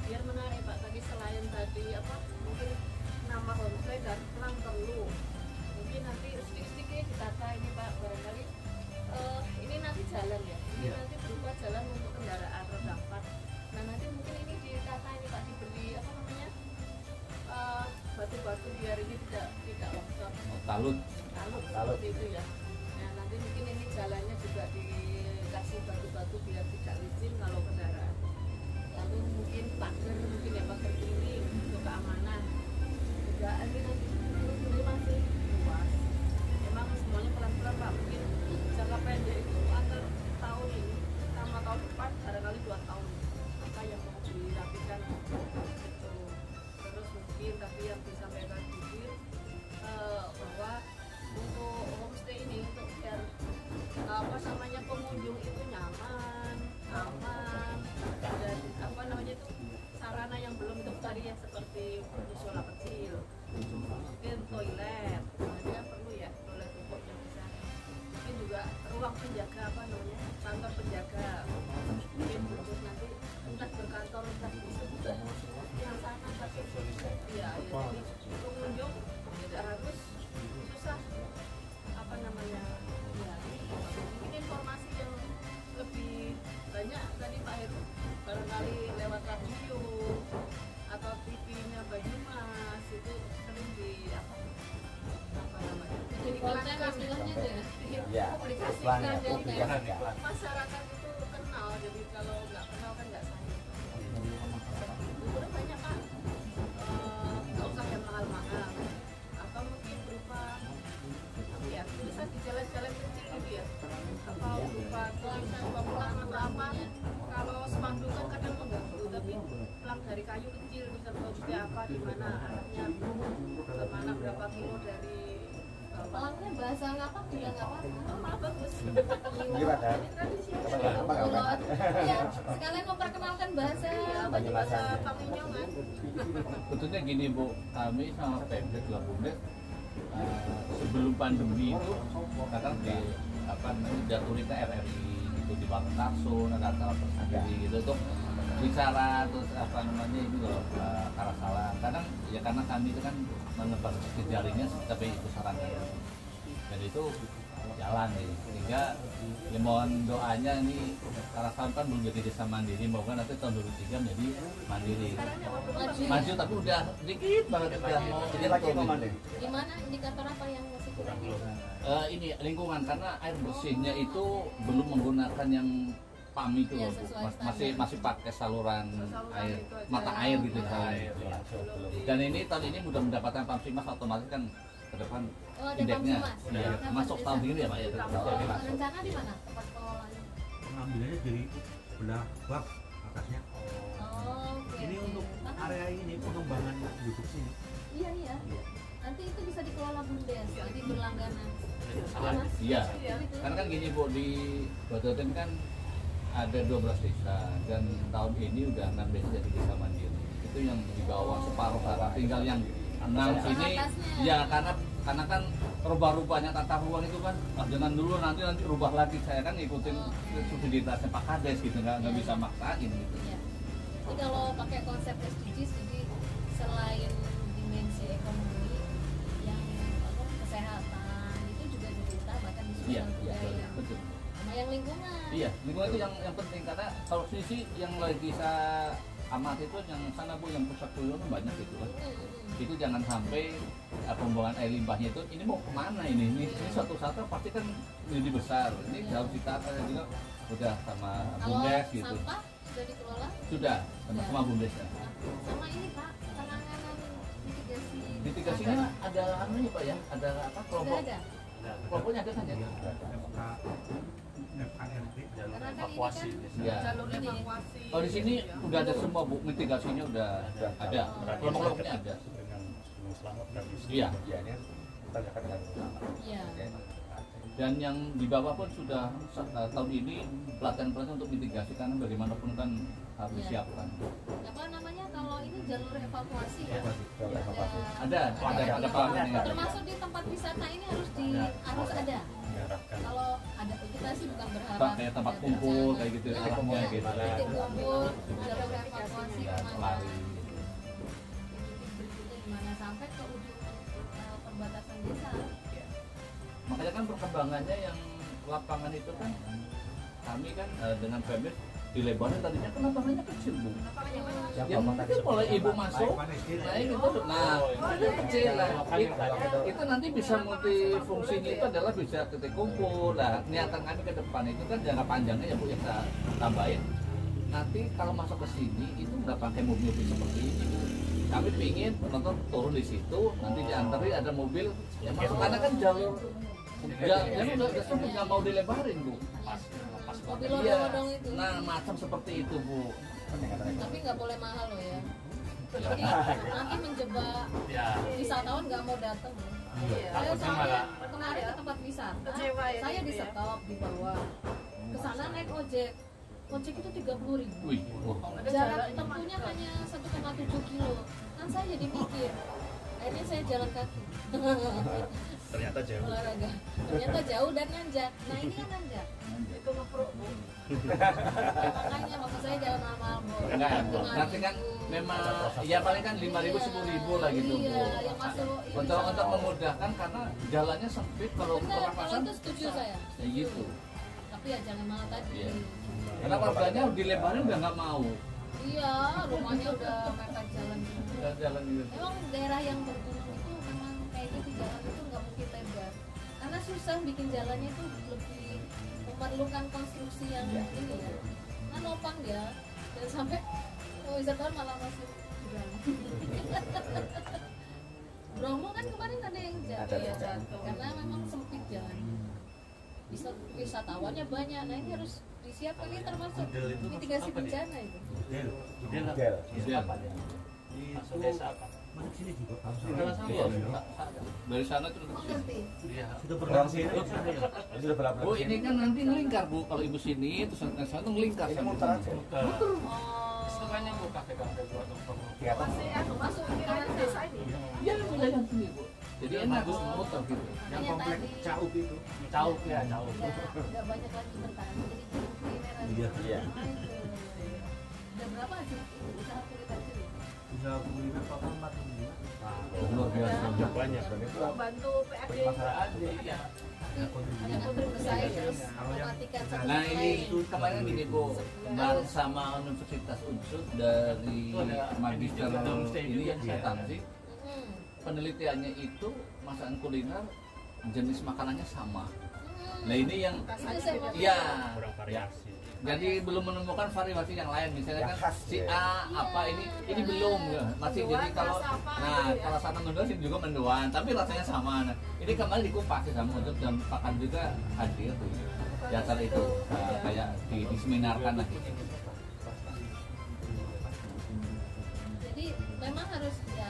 Biar menarik Pak, tadi selain tadi mungkin nama homestay dan pelang perlu mungkin nanti sedikit-sedikit ditata ini Pak, barangkali ini nanti jalan ya, ini nanti berupa jalan untuk kendaraan roda 4. Nah nanti mungkin ini ditata ini Pak, dibeli batu-batu biar ini tidak longsor. Talut Seperti itu ya. Nah nanti mungkin ini jalannya juga dikasih batu-batu biar tidak licin kalau kendaraan. Lalu mungkin pagar ini untuk keamanan juga ini nanti masih luas. Memang semuanya pelan-pelan Pak, mungkin jangka pendek itu antar tahun ini sama tahun depan barangkali 2 tahun apa yang mau dirapikan itu. Terus mungkin tadi yang disampaikan Bukir bahwa untuk homestay ini untuk biar pengunjung itu nyaman, aman, dan itu sarana yang belum itu tadi ya seperti musola kecil, mungkin toilet, dia perlu ya toilet umum yang bisa, mungkin juga ruang penjaga kantor penjaga, mungkin khusus nanti entah berkantor entah bisa Ya, publikasi iklan ya, yang kayak publikasikan. masyarakat itu kenal, jadi kalau nggak kenal kan nggak sayang. Udah banyak kan, nggak usah yang mahal-mahal, atau mungkin berupa apa ya, tulisan di jalan-jalan kecil gitu ya, atau berupa tulisan pelang atau apa. Kalau spanduk kan kadang mengganggu, tapi pelang dari kayu kecil, misal bajunya apa, di mana arahnya, kemana, berapa kilo dari Pelangnya bahasa ngapak juga nggak apa-apa. oh, malah bagus. Gimana? Ini tradisi. Apa kabar? Iya, sekalian memperkenalkan bahasa. Iya, Bagi bahasa masanya. Paminongan. Sebetulnya gini Bu, kami sama Pemdet juga Bumdes sebelum pandemi itu kadang di apa namanya jatuh ke RRI gitu di Bank Karsun ada acara tersendiri gitu tuh bicara terus apa namanya ini loh Karasalam kadang ya karena kami itu kan menebar jejaringnya tapi itu sarannya dan itu jalan nih sehingga ya mohon doanya ini Karasalam kan belum jadi desa mandiri moga nanti tahun 2003 menjadi mandiri maju tapi udah dikit banget udah mau Ini lagi komando. Gimana indikator apa yang masih kurang? ini lingkungan karena air bersihnya itu belum menggunakan yang PAMI itu Ya, loh, Bu. sesuai masih pakai saluran air itu aja. mata air gitu Mata kan. air, Iya. Dan ini tahun ini mudah mendapatkan PAMSIMAS otomatis kan ke depan Oh, ada indeksnya PAMSIMAS. ya, Dapat masuk desa. tahun ini ya Pak ya. Oh, rencana di mana tempat pengelolaannya? Pengambilannya dari belah bak atasnya. Oh, oke. Ini oke. untuk Karena- area ini pengembangan YouTube sini. Iya iya. Nanti itu bisa dikelola Bumdes, jadi berlangganan. Iya. Iya. Karena kan gini Bu di Batoten kan ada 12 desa dan tahun ini udah 6 desa jadi desa mandiri. Itu yang di bawah separuh sana tinggal yang 6 ini Atasnya. ya karena kan rubah-rubahnya tata ruang itu kan jangan dulu nanti rubah lagi saya kan ngikutin subsiditasnya Pak Kades gitu nggak bisa maksain gitu. Iya. Jadi kalau pakai konsep SDGs, jadi selain dimensi ekonomi, yang apa, kesehatan itu juga diutamakan di Iya, sosial iya budaya, betul. sama yang lingkungan. Iya, lingkungan itu yang penting karena kalau sisi yang lagi saya amati itu yang sana Bu yang pusat tuyul kan banyak gitu kan. Itu jangan sampai pembuangan air limbahnya itu ini mau kemana ini suatu saat pasti kan jadi besar ini harus ditata juga udah sama Kalau Bumdes gitu sampah sudah dikelola, sudah sama Bumdes ya. sama ini Pak, penanganan mitigasi. Mitigasinya ada anunya Pak ya ada apa Sudah kelompok ada. kelompoknya ada kan ya FKRT. jalur Karena kan evakuasi ini kan- ya. Jalur evakuasi. Oh di sini udah ada semua Bu mitigasinya udah ada kelompok-kelompoknya ada dengan Gunung Selamat dan iya Ya, ini tanyakan kan. Iya. dan yang di bawah pun sudah tahun ini pelatihan-pelatihan untuk mitigasi karena bagaimanapun kan harus Iya. disiapkan Apa namanya kalau ini jalur evakuasi ya? Jalur evakuasi. ada pelarannya Termasuk di tempat wisata ini harus ada. diarahkan Kalau ada kita sih bukan berharap kayak tempat ada kumpul bencana. kayak gitu Nah, arahnya gitu titik kumpul, jalur evakuasi ya kemana? lari Itu gimana sampai ke ujung perbatasan desa? makanya kan perkembangannya yang lapangan itu kan kami kan dengan Pemir dilebarin tadinya kan lapangannya kecil Bu Yang yang ngomong tadi mungkin mulai seperti ibu apa? masuk naik itu nah itu kecil lah itu nanti bisa multifungsinya itu adalah bisa titik kumpul lah niatan kami ke depan itu kan jangka panjangnya ya Bu yang saya tambahin nanti kalau masuk ke sini itu nggak pakai mobil-mobil seperti ini gitu. Kami pingin penonton turun di situ nanti diantari ada mobil yang masuk karena kan jalur jalan udah sudah nggak mau dilebarin Bu Mobil iya odong-odong itu. nah macam seperti itu Bu Tapi nggak boleh mahal loh ya. Jadi nanti menjebak ya wisatawan nggak mau datang. Iya. takutnya Saya malah kemarin ke tempat wisata, Kecewa ya saya gitu di ya. stop di bawah. Ke sana naik ojek. Ojek itu 30.000. wih wah. Jarak tempuhnya hanya 1,7 kilo. Kan saya jadi mikir. Akhirnya saya jalan kaki. ternyata jauh Olahraga. Ternyata jauh dan nanjak. Nah ini kan nanjak. Itu ngeprok Bu. Makanya maksud saya jalan mahal-mahal Bu. Enggak, nanti kan memang ya paling kan 5.000 10.000 lah gitu Bu. Iya, yang masuk ini Untuk memudahkan karena jalannya sempit kalau benar, kalau pernapasan itu setuju saya. ya gitu. Tapi ya jangan malah tadi. Iya. Karena warganya dilebarin udah nggak mau. Iya, rumahnya udah mepet jalan. Udah jalan gitu. Emang daerah yang bergunung itu memang kayak gitu jalan itu nggak mungkin lebar. karena susah bikin jalannya itu lebih memerlukan konstruksi yang ini ya. Nah nopang dia dan sampai wisatawan malah masuk jurang. Bromo kan kemarin ada yang jatuh karena memang sempit jalan. Wisatawannya banyak, nah ini harus disiapkan, ini termasuk mitigasi bencana itu. Model. Masuk desa apa? Mana sini juga tahu Dalam sama. sana, dari sana tuh Mengerti? iya. Sudah Orang pernah sini sudah berapa Bu, ini kan nanti ngelingkar Bu, kalau ibu sini terus ke sana tuh ngelingkar. ini muter aja. Oh, Setengahnya Bu kafe-kafe buat untuk Di atas. masuk ke kanan desa ini. Iya, jalan sini Bu. Jadi enak Bu muter gitu. yang Hanya komplek tadi Caup itu. cauk ya, cauk. nggak banyak lagi bertahan, jadi kuliner aja. Iya. Iya. Nah, itu. Udah berapa aja usaha kuliner itu? Usaha kuliner total 45. Luar biasa. Banyak dan itu Bantu PRD. Masyarakat iya. Ada kontribusi saya terus mematikan satu Nah lain. ini kemarin gini Bu, bareng sama Universitas Unsur dari Magister ini yang saya taksi, Hmm. penelitiannya itu masakan kuliner jenis makanannya sama. Hmm. Nah ini yang Itu saya mau iya, Kurang variasi. jadi belum menemukan variasi yang lain, misalnya Yang kan khas, si ya. A apa ini belum ya, masih jadi kalau kalau sana mendoan sini juga mendoan, tapi rasanya sama. Nah, ini kemarin dikupas ya sama untuk dan pakan juga hadir tuh di acara itu kayak diseminarkan lah gitu. Jadi memang harus ya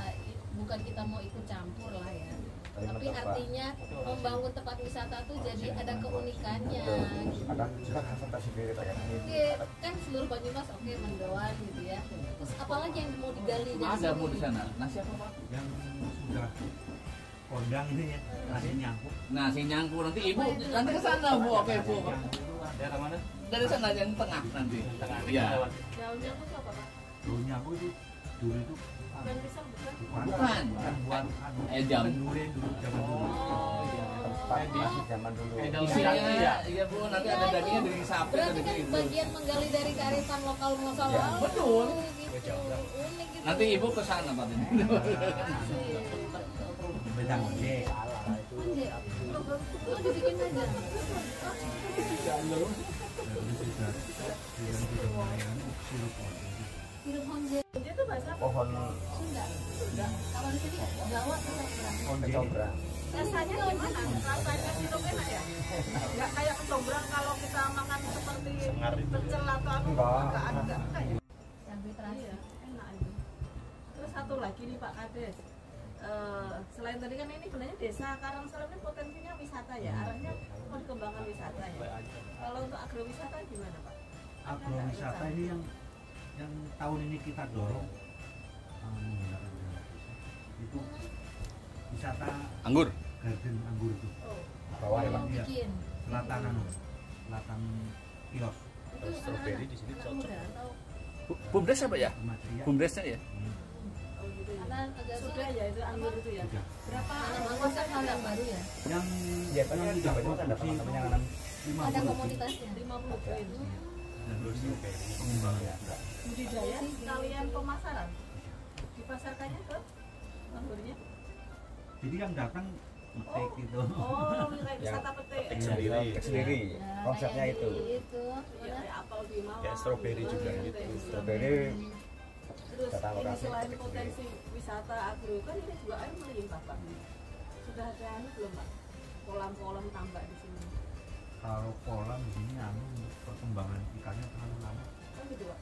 bukan kita mau ikut campur lah ya. Tapi artinya membangun tempat wisata tuh jadi ada keunikannya. ada juga khas tersendiri kayak ini. Oke, kan seluruh Banyumas oke mendoan gitu ya. Terus apalagi yang mau digali dari Ada sini? Bu di sana. Nasi apa Pak? Yang sudah kondang ini ya, nasi nyangkut. Nasi nyangkut nanti Ibu nanti ke sana Bu. Oke Bu. Daerah mana? Dari sana yang tengah nanti. Tengah. Iya. Daunnya itu apa Pak? Dulu nyangkut itu dulu itu Bukan pisang bukan? Bukan. kan buat Jam. durian dulu zaman dulu. Oh iya. Tempat masih zaman dulu. Daun Isinya ya. iya Bu, nanti ada dagingnya dari sapi Berarti dari kan ibu. bagian menggali dari kearifan lokal masa Ya, lalu. betul. Gitu. Unik gitu. Nanti Ibu ke sana Pak. Bedang gede. Oh, dibikin aja. Terus sudah sudah mulai sirup. Hidup honje Itu bahasa apa? Pohon Sunda. Kalau di sini Jawa tetap berang. kecombrang. Rasanya gimana? Rasanya sirup enak ya? Nggak kayak kecombrang kalau kita makan seperti pecel atau anu Enggak. enggak ya? Cabai terasi. Iya, enak itu. Terus satu lagi nih Pak Kades. Selain tadi kan ini sebenarnya desa Karangsalam ini potensinya wisata ya, arahnya mau dikembangkan wisata ya. Kalau untuk agrowisata gimana Pak? Agrowisata ini yang tahun ini kita dorong menggunakan dana desa. Itu wisata Anggur. garden anggur itu Oh, Bawah ya, Mau Pak. Iya. bikin. selatan kios Itu Strawberry di sini anak cocok. muda atau Bumdes apa ya? material Bumdesnya ya? oh gitu ya. karena agak Sudah ya itu anggur itu ya. sudah Berapa Tanam anggur kan hal yang baru ya. yang Ya, kan yang tidak Banyumas ada produksi teman-teman yang nanam 50 Ada komoditasnya. 50 poin. dan ya. Budidaya sekalian pemasaran. Dipasarkannya ke anggurnya. jadi yang datang ngetik gitu Oh, kayak wisata petik. Petik sendiri. Petik sendiri. Nah, Konsepnya kayak itu. Itu. Ya, kayak apel di Malang. Kayak strawberry juga gitu. Strawberry Terus Data ini lokasi selain petik potensi wisata agro kan ini juga air melimpah Pak. Sudah ada anu belum Pak? Kolam-kolam tambak di sini. kalau kolam di sini anu untuk perkembangan ikannya terlalu lama Kan gitu Pak.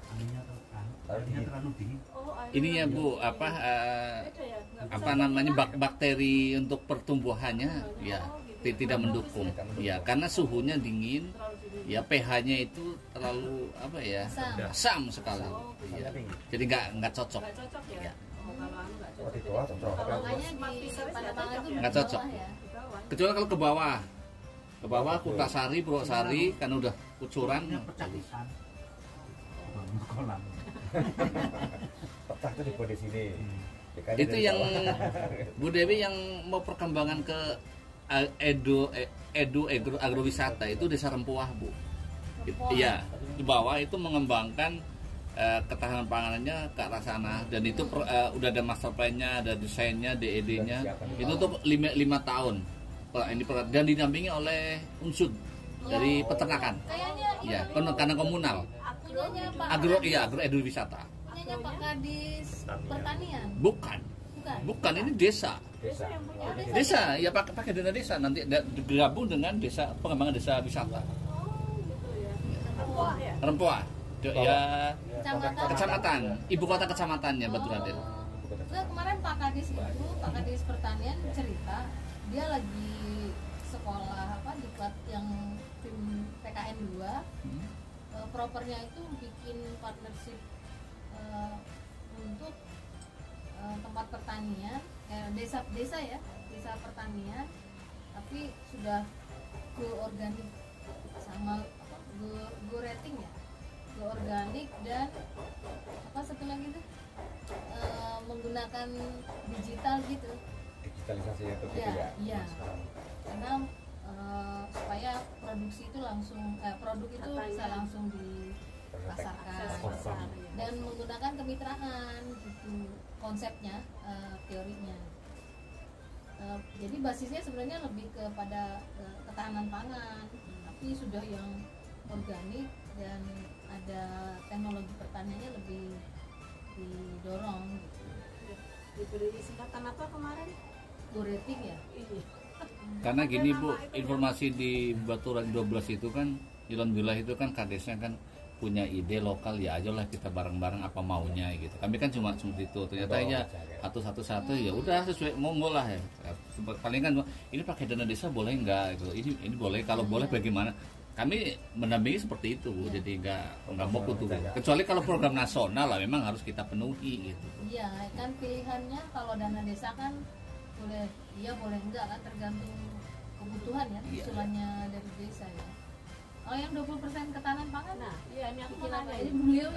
airnya terlalu dingin Oh, air Ini ya melimpah. Bu, apa Beda ya? Nggak bisa apa namanya dikira. bakteri untuk pertumbuhannya ya tidak mendukung. Ya, karena suhunya dingin, Terlalu dingin. ya pH-nya itu terlalu apa ya? Asam. Asam sekali. Oh, Ya. tinggi. Jadi nggak cocok. Nggak cocok ya? Ya. Oh, kalau anu nggak Oh, cocok. di bawah cocok. Kalau Makanya smart di fisheries pada nggak tangan itu cocok ya? Nggak cocok. bawah ya. Di bawah. Kecuali kalau ke bawah Kutasari, Purwosari kan udah kucuran. airnya pecah ikan bangun kolam Pecah itu dibuat di sini. Ikannya Itu dari yang bawah. Bu Dewi yang mau perkembangan ke agrowisata itu Desa Rempuah Bu. Iya, di bawah itu mengembangkan ketahanan panganannya ke arah sana dan itu udah ada master plan-nya, ada desainnya, DED-nya. Itu untuk 5 tahun. dan didampingi oleh unsur dari peternakan. Kayaknya Ya, karena komunal. punyanya Pak Agro edukwisata. punyanya Pak Kadis Pertanian. Bukan. Bukan, ini desa. Desa. Oh, Desa, ya pakai dana desa nanti gabung dengan desa pengembangan desa wisata. Wah, Rempoa. Ya, Kecamatan. kecamatan, ibu kota kecamatannya Baturadel. Nah, kemarin Pak Kadis Pertanian cerita dia lagi sekolah di kelas yang tim PKN 2. Propernya itu bikin partnership untuk tempat pertanian, desa pertanian, tapi sudah go organik sama go rating ya, go organik dan satu lagi tuh menggunakan digital gitu. Digitalisasi itu gitu Ya, ya. iya. Karena supaya produksi itu produk itu bisa langsung dipasarkan dan menggunakan kemitraan gitu konsepnya, teorinya. Jadi basisnya sebenarnya lebih kepada ketahanan pangan, tapi sudah yang organik dan ada teknologi pertaniannya lebih didorong gitu. Diberi singkatan apa kemarin? Go rating ya. Iya. Karena gini Bu, informasi di Baturan 12 itu kan, alhamdulillah itu kan kadesnya kan punya ide lokal, ya aja lah kita bareng-bareng apa maunya gitu. Kami kan cuma seperti itu. Ternyata ya satu-satu ya udah sesuai monggo lah ya. Paling kan ini pakai dana desa boleh enggak gitu. Ini boleh, kalau boleh bagaimana? Kami mendampingi seperti itu Bu. Jadi enggak mau kutu. Kecuali kalau program nasional lah memang harus kita penuhi gitu. Iya, kan pilihannya kalau dana desa kan boleh iya boleh enggak kan tergantung kebutuhan ya, Iya. usulannya dari desa ya. Oh yang 20% ketahanan pangan, Nah, iya ini aku mau bikin apa nanya ini ini. beliau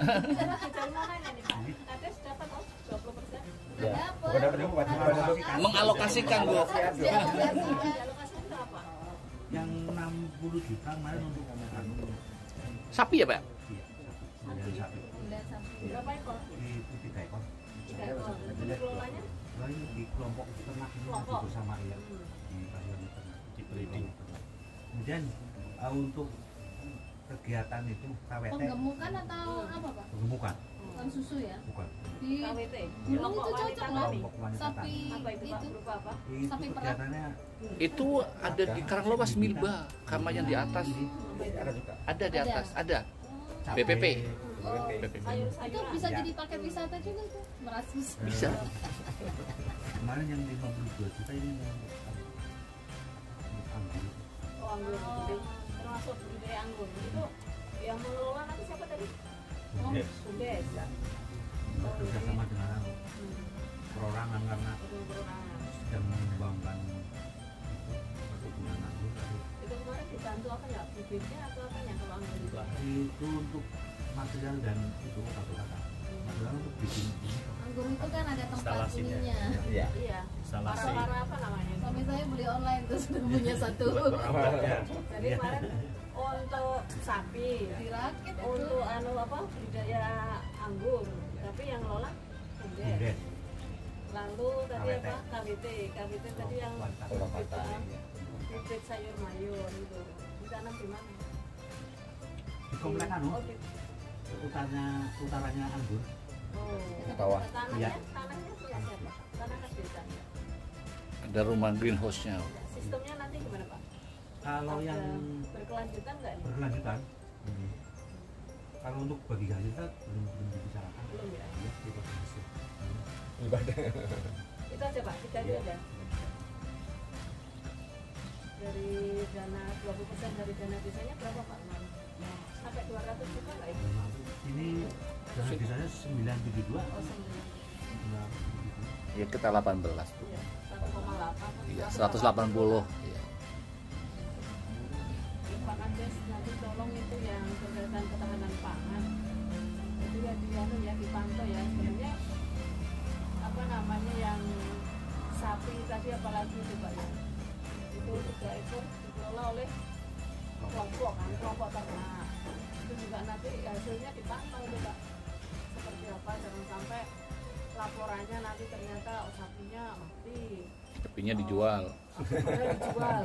Kita mau nanya nih Pak. Kades dapat 20%. Ya. dapat. Bukan dapat ilmu, Pak. Mengalokasikan Bu. Alokasi itu apa? Yang 60 juta kemarin untuk Sapi ya Pak? sapi. Berapa ekor? Itu 3 ekor. 3 ekor. Untuk kelolanya? Nah, ini di kelompok ternak ini Kelompok. bersama ya di pasukan ternak di breeding. Kemudian untuk kegiatan itu KWT Penggemukan atau apa Pak? penggemukan Bukan susu ya? bukan Di KWT. gunung Kelompok itu wanita cocok loh. kelompok wanita Sapi Apa itu Pak? itu. Berupa apa? itu Sapi perah. kegiatannya Itu ada di Karanglewas Milba, kamar yang di atas. Ada juga. Ada di atas, ada. cabai, BPP. Oh, BPP. Itu sayur-sayuran. bisa Ya. jadi paket wisata juga tuh, Merasus. Bisa. kemarin yang 52 juta ini yang anggur Oh, anggur. Jadi, termasuk budidaya anggur. Itu yang mengelola nanti siapa tadi? Oh, Bumdes. bekerja sama dengan perorangan karena Perorangan. sedang mengembangkan itu perkebunan anggur Itu kemarin dibantu apa ya? Bibitnya atau apanya kalau anggur itu? itu untuk material dan itu kata-kata material untuk bikin ini anggur itu kan ada tempat ininya. Iya. Iya. Para apa namanya? Suami saya beli online tuh sudah punya satu. Jadi kemarin untuk sapi, Dirakit itu. untuk budidaya anggur, tapi yang ngelola bumdes. bumdes Lalu tadi KWT. apa? KWT tadi yang bibit sayur mayur itu. Ditanam di mana? di komplek anu Oh, di utaranya anggur oh. Bawah. Tanahnya, Iya. tanahnya punya siapa? Tanah kas desa. Ada rumah greenhouse-nya. Sistemnya nanti gimana Pak? kalau Ada yang berkelanjutan nggak nih? berkelanjutan kalau untuk bagi hasil kita belum dibicarakan Belum ya? ya itu hasil Ibadah. Itu aja Pak, 3 itu Iya. aja. Dari dana 20% dari dana desanya berapa Pak? Sampai 200 juta nggak itu? ini dana desanya 972 Oh, 9. Ya kita 18 Bu. Iya, 1,8. Iya, 180. Iya. Pak Kandes nanti tolong itu yang berkaitan ketahanan pangan itu ya dipantau ya sebenarnya apa namanya yang sapi tadi apalagi itu Pak ya itu 3 ekor dikelola oleh kelompok ternak itu juga nanti hasilnya dipantau itu Pak seperti apa jangan sampai laporannya nanti ternyata sapinya mati, Sapinya dijual. sapinya dijual.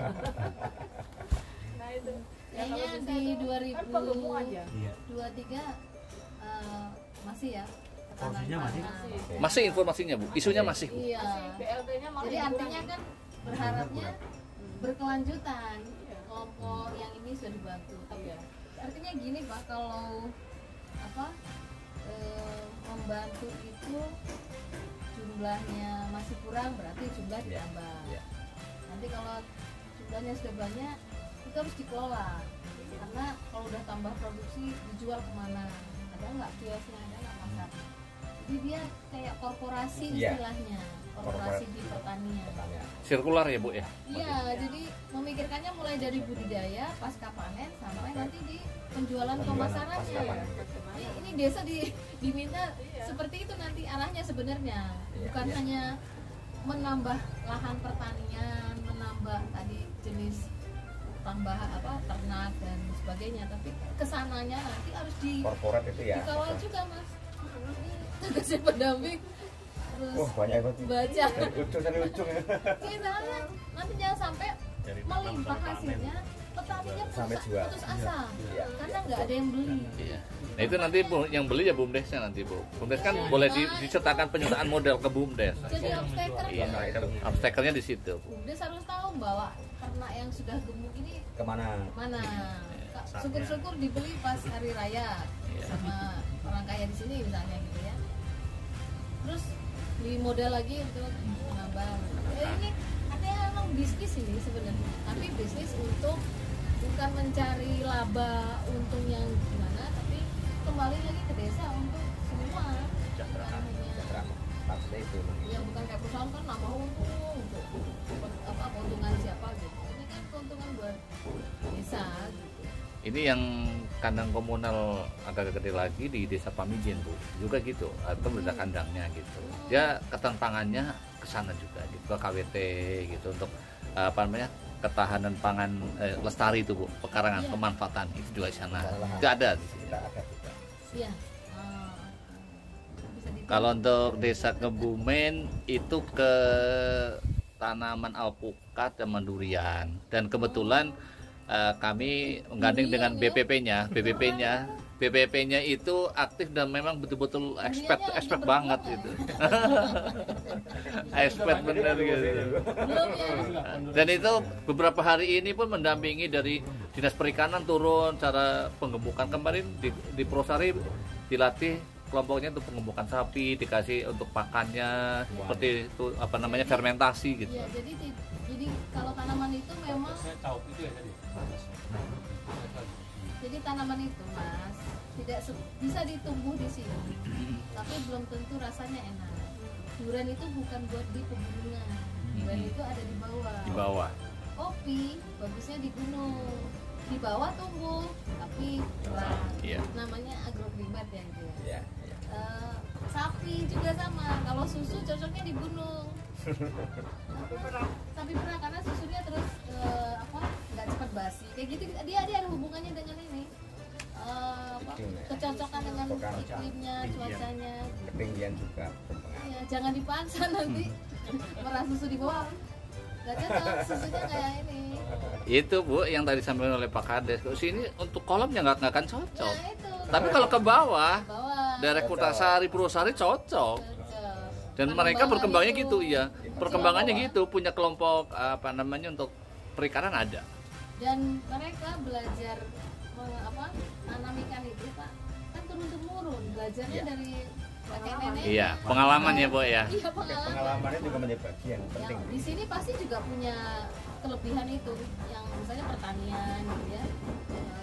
Nah itu ya, Kayaknya kalau di bisa itu kan penggemuk aja. 2023 Iya. masih ya. Porsinya masih? Masih informasinya Bu, isunya masih Bu. Iya. BLT-nya malah Jadi artinya kan berharapnya Hmm. berkelanjutan. Iya. Kelompok yang ini sudah dibantu. Tapi Iya. artinya gini Pak, kalau apa membantu itu jumlahnya masih kurang, berarti jumlah Iya. ditambah. Iya. Nanti kalau jumlahnya sudah banyak, itu harus dikelola. Karena kalau udah tambah produksi, dijual kemana? Ada nggak kiosnya, ada nggak pasar? Jadi dia kayak korporasi Iya. istilahnya, korporasi di pertanian. Pertanyaan. Sirkular ya Bu ya. Iya, jadi memikirkannya mulai dari budidaya, pasca panen, sampai nanti di penjualan ke Penjualan masyarakatnya. pasca panen. Ini desa diminta seperti itu nanti arahnya sebenarnya, Iya, bukan iya. hanya menambah lahan pertanian, menambah tadi jenis tambah ternak dan sebagainya, tapi kesananya nanti harus Korporat itu ya. dikawal juga Mas. Ini tugasnya pendamping terus Wah, banyak banget. baca. Dari ujung sampai ujung ya. Kita nanti jangan sampai Dari tanam melimpah sampai panen. hasilnya, petaninya Sampai jual. putus asa Iya. karena nggak ada yang beli. Iya. Nah itu nanti Bu, yang beli ya BUMDesnya nanti Bu. BUMDes kan boleh disertakan penyertaan modal ke BUMDes. Jadi obstaker Iya. Obstacle-nya di situ Bu. Udah harus tahu bahwa ternak yang sudah gemuk ini Kemana? mana. Syukur-syukur dibeli pas hari raya Iya. sama orang kaya di sini misalnya gitu ya. Terus beli modal lagi untuk menambah. Ini artinya memang bisnis ini sebenarnya, tapi bisnis untuk bukan mencari laba untung yang gimana, tapi kembali lagi ke desa untuk semua. Kesejahteraan. Sejahtera. Pasti itu. Ya bukan kayak perusahaan kan nambah untung untuk keuntungan siapa gitu. Ini kan keuntungan buat desa gitu. Ini yang kandang komunal agak gede lagi di Desa Pamijen Bu, juga gitu, atau beda kandangnya gitu. Dia ketentangannya ke sana juga gitu, ke KWT gitu untuk apa namanya ketahanan pangan lestari itu Bu, pekarangan Iya. pemanfaatan itu juga di sana. Lahan. Itu ada di sini. Kita ada juga. Iya. Bisa ditiru. Kalau untuk Desa Kebumen itu ke tanaman alpukat dan durian, dan kebetulan kami menggandeng dengan BPP-nya, BPP-nya itu aktif dan memang betul-betul expert banget itu. Expert bener gitu. Belum ya. Dan itu beberapa hari ini pun mendampingi dari Dinas Perikanan turun cara penggemukan. Kemarin di Prosari dilatih kelompoknya untuk pengemukan sapi, dikasih untuk pakannya seperti itu apa namanya fermentasi gitu. Iya, jadi kalau tanaman itu memang Saya tahu itu ya tadi. jadi tanaman itu Mas tidak bisa ditumbuh di sini. Tapi belum tentu rasanya enak. Durian itu bukan buat di pegunungan. Durian itu ada di bawah. Di bawah. Kopi bagusnya di gunung. Di bawah tumbuh tapi berat. Iya. Namanya agroklimat ya gitu ya. Iya, iya. Sapi juga sama. Kalau susu cocoknya di gunung. Sapi perah karena susunya terus nggak cepat basi. Kayak gitu dia ada hubungannya dengan ini. Iklim ya. Kecocokan dengan Kecocokan. iklimnya, cuacanya. Ketinggian juga berpengaruh. Ya, jangan dipaksa nanti merah susu di bawah. Gak cocok susunya kayak ini. Itu Bu yang tadi disampaikan oleh Pak Kades. Ke sini untuk kolamnya nggak akan cocok. Nah itu. Tapi kalau ke bawah, bawah daerah Kutasari, Purwosari cocok. cocok. Dan mereka Pengembangan berkembangnya itu. gitu ya. Perkembangannya gitu, punya kelompok apa namanya untuk perikanan ada. Dan mereka belajar tanam ikan itu Pak kan turun temurun belajarnya Iya. dari kakek nenek. Iya, pengalaman ya Bu ya. Iya Oke, pengalaman. pengalamannya juga menjadi bagian Yang penting. di sini pasti juga punya kelebihan itu, yang misalnya pertanian gitu ya,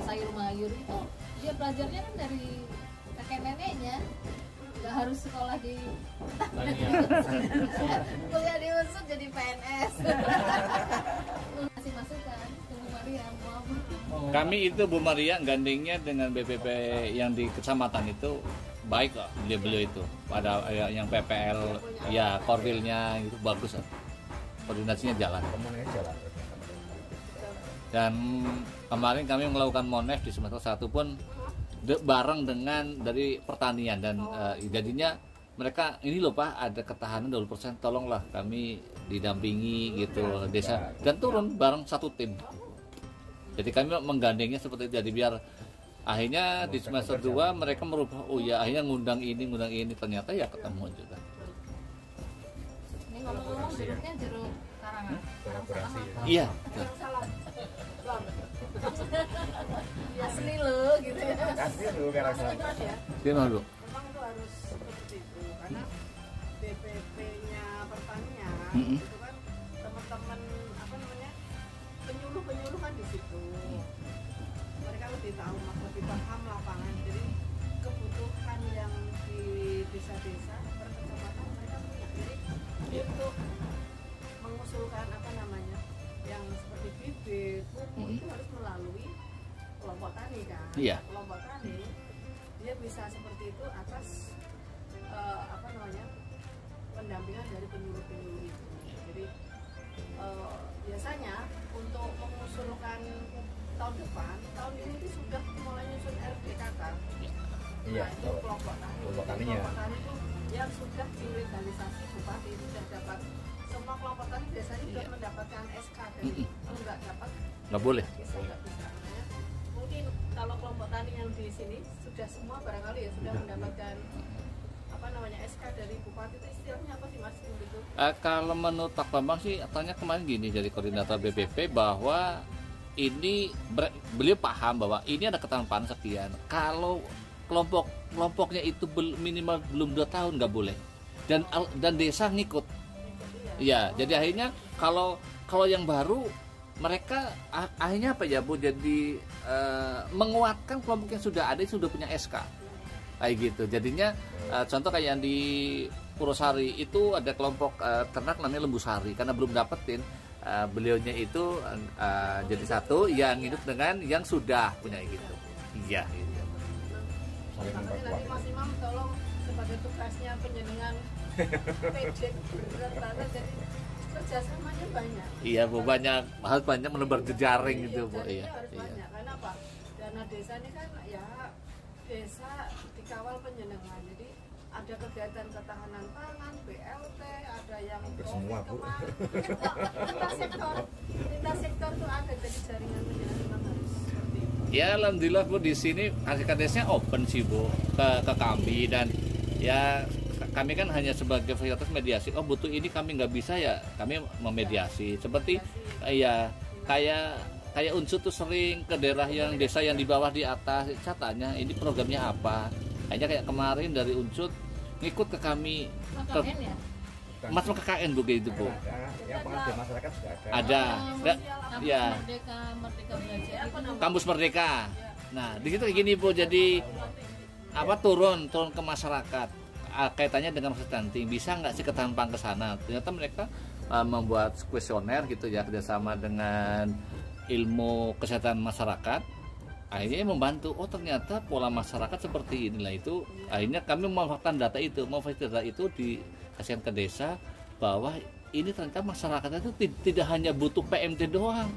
sayur mayur itu dia belajarnya kan dari kakek neneknya, nggak harus sekolah di kuliah di Unsur jadi PNS. Kasih masukan ke Bu Maria, mau apa? Kami itu Bu Maria gandengnya dengan BPP yang di kecamatan itu baik kok beliau itu. Pada yang PPL ya korwilnya itu bagus kok. Koordinasinya jalan. Komunikasi jalan. Dan kemarin kami melakukan Monef di semester 1 pun bareng dengan dari pertanian dan jadinya mereka ini loh Pak ada ketahanan 20%, tolonglah kami didampingi gitu desa, dan turun bareng satu tim. Jadi kami menggandengnya seperti itu, jadi biar akhirnya di semester 2 mereka merubah, oh ya akhirnya ngundang ini, ternyata ya ketemu juga. Ini ngomong-ngomong jeruknya jeruk karangan. Kolaborasi ya. Iya. Asli loh gitu ya. Kasih dulu karena Ya, Gimana Bu? memang itu harus seperti itu karena BPP-nya pertanian Mm-mm. itu kan teman-teman apa namanya penyuluh kan di situ, mereka lebih tahu, lebih paham lapangan, jadi kebutuhan yang di desa-desa per kecamatan mereka punya, jadi untuk mengusulkan apa namanya yang seperti bibit, pupuk itu harus melalui kelompok tani kan. Iya. Kelompok tani dia bisa seperti itu atas apa namanya pendampingan dari penyuluh-penyuluh itu. Jadi biasanya untuk mengusulkan tahun depan, tahun ini itu sudah mulai nyusun RDKK. Iya, Nah, itu kelompok tani. kelompok taninya. Kelompok tani itu yang sudah dilegalisasi bupati itu sudah dapat, semua kelompok tani biasanya sudah mendapatkan SK dari, kalau nggak dapat Nggak boleh. nggak bisa. Makanya mungkin kalau kelompok tani yang di sini sudah semua barangkali ya sudah mendapatkan apa namanya SK dari bupati, itu istilahnya apa sih Mas itu? Kalau menurut Pak Bambang sih, katanya kemarin gini dari koordinator BPP bahwa ini beliau paham bahwa ini ada ketahanan sekian. Kalau kelompoknya itu minimal belum 2 tahun nggak boleh, dan desa ngikut. Ya, jadi akhirnya kalau yang baru mereka akhirnya apa ya Bu? Jadi menguatkan kelompok yang sudah ada, sudah punya SK. Kayak gitu. Jadinya contoh kayak yang di Purwosari itu ada kelompok ternak namanya Lembu Sari, karena belum dapetin beliaunya itu jadi satu yang hidup dengan yang sudah punya gitu. Iya. Gitu. saling Makanya memperkuat. nanti Mas Imam tolong sebagai tugasnya penjenengan PJ berat banget, jadi kerjasamanya banyak. Iya Bu, harus banyak menebar jejaring gitu Bu. Jadinya Iya. harus Iya. banyak. Karena apa? Dana desa ini kan ya desa dikawal penjenengan. Jadi ada kegiatan ketahanan pangan, BLT, ada yang Hampir semua, Bu. lintas sektor tuh ada, jadi jaringan penjenengan memang harus seperti itu. Ya alhamdulillah Bu, di sini KDS-nya open sih Bu ke kami, dan ya kami kan hanya sebagai fasilitas mediasi. Oh butuh ini kami nggak bisa ya, kami memediasi. Seperti ya kayak unsur tuh sering ke daerah yang desa yang di bawah di atas, saya tanya ini programnya apa. Hanya kayak kemarin dari unsur ngikut ke kami ke KKN ya? Mas KKN Bu gitu Bu. Ada, yang pengabdian masyarakat juga ada. Ada. Kampus Ya. Merdeka Belajar itu. Kampus Merdeka. Nah, di situ kayak gini Bu, jadi apa turun ke masyarakat. Kaitannya dengan masa stunting, bisa nggak sih ketahanan pangan ke sana? Ternyata mereka membuat kuesioner gitu ya, kerjasama dengan ilmu kesehatan masyarakat. Akhirnya membantu. Oh ternyata pola masyarakat seperti inilah, itu akhirnya kami memanfaatkan data itu, data itu dikasihkan ke desa bahwa ini ternyata masyarakat itu tidak hanya butuh PMT doang.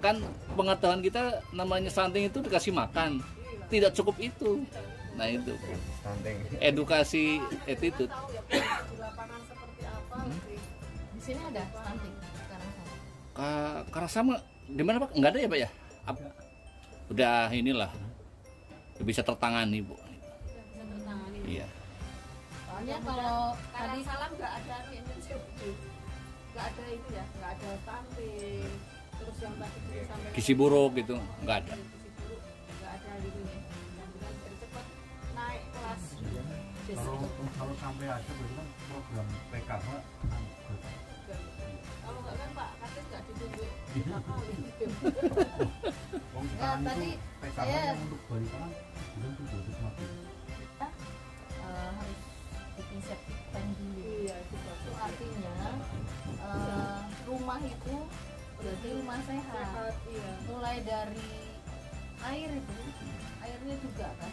Kan pengetahuan kita namanya stunting itu dikasih makan, tidak cukup itu. Nah itu Stunting. edukasi itu. Tahu ya di lapangan seperti apa. Di sini ada stunting sekarang sama. Karena sama di mana Pak? Nggak ada ya Pak ya? Udah inilah bisa tertangani Bu. Bisa tertangani. Iya. Soalnya kalau Tadi tadi salam nggak ada nggak ada itu ya, nggak ada stunting, terus yang tadi kita sampaikan Gizi buruk gitu nggak ada. gizi buruk nggak ada gitu ya, mudah-mudahan biar cepat naik kelas desa. Kalau sampai ada berarti kan program PKH Kalau nggak kan Pak Kades nggak ditunjuk. Ya, tadi PKH saya- yang untuk balita kan bukan tuh 250. harus bikin septic tank dulu. Iya, juga. Itu artinya rumah itu berarti rumah sehat. Sehat, iya. Mulai dari air itu, airnya juga kan.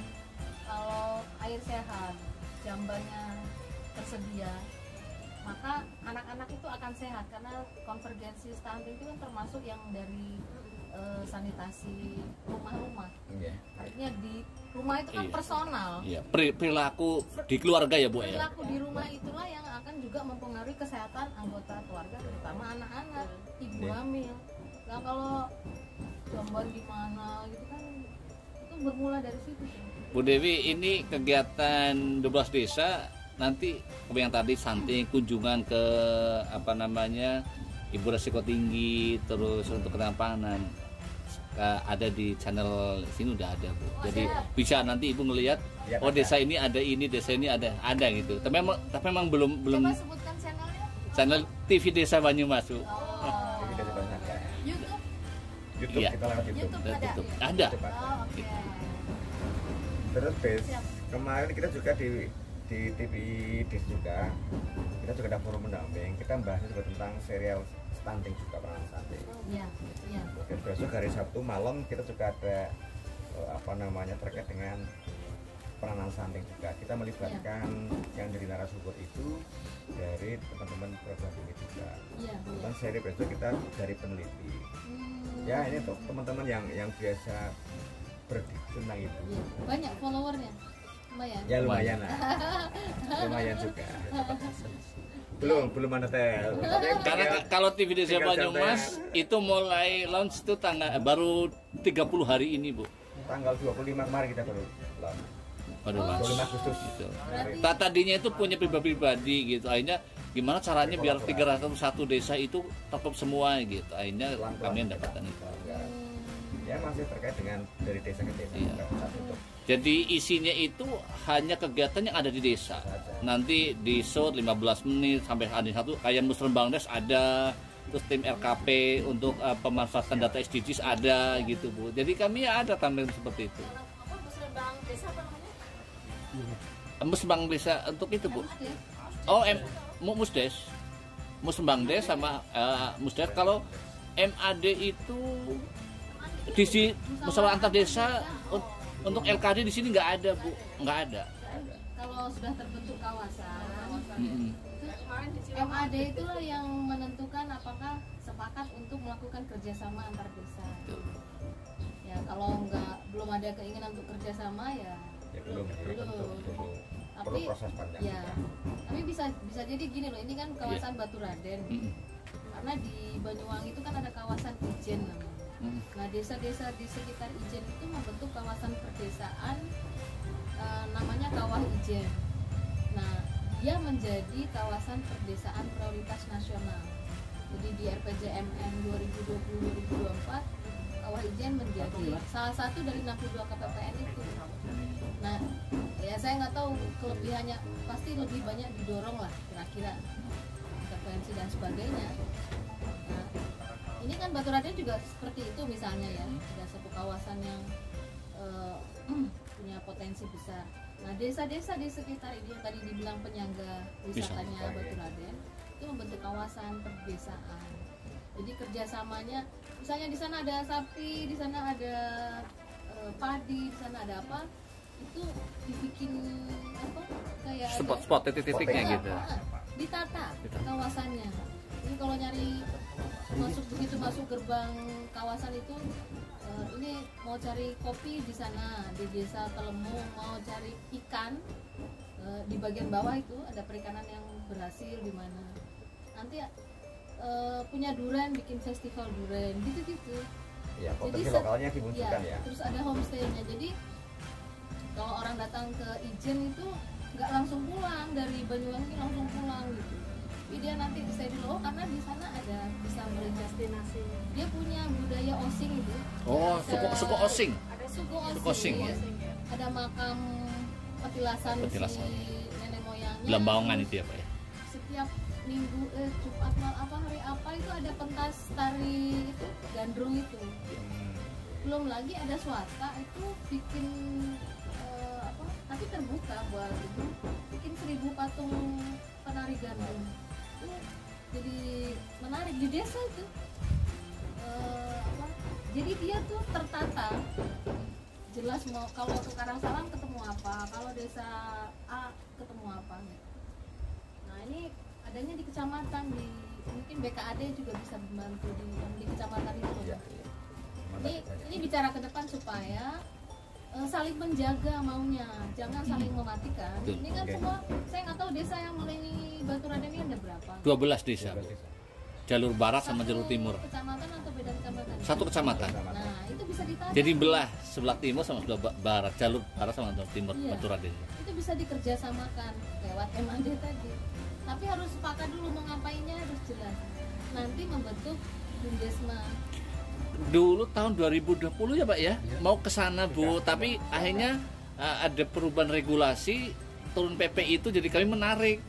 Kalau air sehat, jambannya tersedia, maka anak-anak itu akan sehat, karena konvergensi stunting itu kan termasuk yang dari sanitasi rumah-rumah. Iya. Artinya di rumah itu kan Iya. personal. Iya, perilaku di keluarga ya Bu ya. Perilaku di rumah itulah yang akan juga mempengaruhi kesehatan anggota keluarga, terutama anak-anak, ibu Iya. hamil. Nah kalau gambar di mana gitu kan itu bermula dari situ tuh. Bu Dewi, ini kegiatan 12 desa nanti yang tadi stunting, kunjungan ke apa namanya ibu resiko tinggi, terus untuk ketahanan ada di channel sini udah ada Bu. Jadi bisa nanti ibu ngelihat Ya, oh desa ini ada ini, desa ini ada gitu. Tapi memang belum Coba sebutkan channelnya. channel TV Desa Banyumas Bu. Oh, Jadi dari mana ya? YouTube. YouTube Iya. kita lewat YouTube. YouTube Udah ada. tutup. Ada. Cepat. Oh, oke. Terus Des, Siap. kemarin kita juga di TV Des juga kita juga ada forum pendamping. Kita membahas juga tentang serial stunting juga, peranan stunting. Iya, iya. Dan besok hari Sabtu malam kita juga ada apa namanya terkait dengan peranan stunting juga. Kita melibatkan yang dari narasumber itu dari teman-teman program ini juga. Iya, iya. Dan seri besok kita dari peneliti. Ya ini tuh teman-teman yang biasa berdiskusi tentang itu. Iya. Banyak followernya. Lumayan. Ya lumayan lah. Lumayan juga. Belum ada tel. Karena kalau TV Desa tinggal Banyumas itu mulai launch itu baru 30 hari ini Bu. tanggal 25 kemarin kita baru launch. Baru launch. 25 Agustus. Gitu. Berarti Tadinya itu punya pribadi gitu. Akhirnya gimana caranya biar 301 desa itu tertutup semua gitu. Akhirnya kami mendapatkan itu. Ya masih terkait dengan dari desa ke desa. Iya. Kita tutup. Jadi isinya itu hanya kegiatan yang ada di desa. Nanti di shoot 15 menit sampai hari satu kayak Musrem Bangdes ada, terus tim RKP untuk pemanfaatan data SDGs ada gitu Bu. Jadi kami ya ada tampilan seperti itu. apa Musrembang desa apa namanya? Musbang desa untuk itu Bu. Ada ya? Oh Musdes, Musbang Des sama Musdes. Kalau MAD itu di sini musyawarah antar desa untuk LKD di sini nggak ada Bu, nggak ada. Kalau sudah terbentuk kawasan, Mm-mm. MAD itulah yang menentukan apakah sepakat untuk melakukan kerjasama antar desa. Ya kalau belum ada keinginan untuk kerjasama ya Ya belum. Belum. Tapi Perlu proses panjang. ya, tapi bisa jadi gini loh, ini kan kawasan Batu Raden. Mm-mm. Karena di Banyuwangi itu kan ada kawasan Ijen namanya. Mm. Nah desa-desa di sekitar Ijen itu membentuk kawasan perdesaan namanya Kawah Ijen. Nah dia menjadi kawasan perdesaan prioritas nasional. Jadi di RPJMN 2020-2024 Kawah Ijen menjadi salah satu dari 62 KPPN itu. Nah ya saya nggak tahu kelebihannya, pasti lebih banyak didorong lah kira-kira intervensi dan sebagainya. Nah, ini kan Batu Raden juga seperti itu misalnya ya, ada satu kawasan yang punya potensi besar. Nah desa-desa di sekitar ini yang tadi dibilang penyangga wisatanya Batu Raden itu membentuk kawasan perdesaan. Jadi kerjasamanya, misalnya di sana ada sapi, di sana ada padi, di sana ada apa, itu dibikin apa kayak ada- Spot-spot titik-titiknya Iya, gitu. ditata kawasannya. Jadi kalau nyari begitu masuk gerbang kawasan itu, ini mau cari kopi di sana di desa Telemu, mau cari ikan di bagian bawah itu ada perikanan yang berhasil di mana. Nanti punya durian, bikin festival durian gitu-gitu. Ya potensi Jadi lokalnya dimunculkan ya. Terus ada homestay-nya. Jadi kalau orang datang ke Ijen itu nggak langsung pulang dari Banyuwangi langsung pulang gitu. Tapi dia nanti stay di Lowo karena di sana ada bisa melihat destinasi. Dia punya budaya Osing itu. Oh, Ada- suku Osing. Ada suku Osing. Suku Osing, ya. Ada makam petilasan, Petilasan. si nenek moyangnya. Belambangan itu ya Pak ya. Setiap minggu Jumat malam apa hari apa itu ada pentas tari itu gandrung itu. Belum lagi ada swasta itu bikin apa, tapi terbuka buat itu, bikin 1000 patung penari gandrung. Itu jadi menarik di desa itu. Apa, jadi dia tuh tertata, jelas mau kalau ke Karangsalam ketemu apa, kalau desa A ketemu apa gitu. Nah ini adanya di kecamatan, di mungkin BKAD juga bisa membantu di kecamatan itu. Iya. Ini bicara ke depan supaya saling menjaga maunya, jangan saling mematikan. Betul. Ini kan Oke. semua, saya nggak tahu desa yang melayani Baturaden ini ada berapa. 12 desa, jalur barat sama jalur timur, Kecamatan atau beda kecamatan? satu kecamatan. Nah itu bisa ditata. Jadi belah sebelah timur sama sebelah barat, jalur barat sama jalur timur Iya. Baturaden. Itu bisa dikerjasamakan lewat MAD tadi. Tapi harus sepakat dulu mau ngapainnya, harus jelas. Nanti membentuk Bumdesma. Dulu tahun 2020 ya Pak ya, mau ke sana Bu, tapi akhirnya ada perubahan regulasi, turun PP itu jadi kami menarik.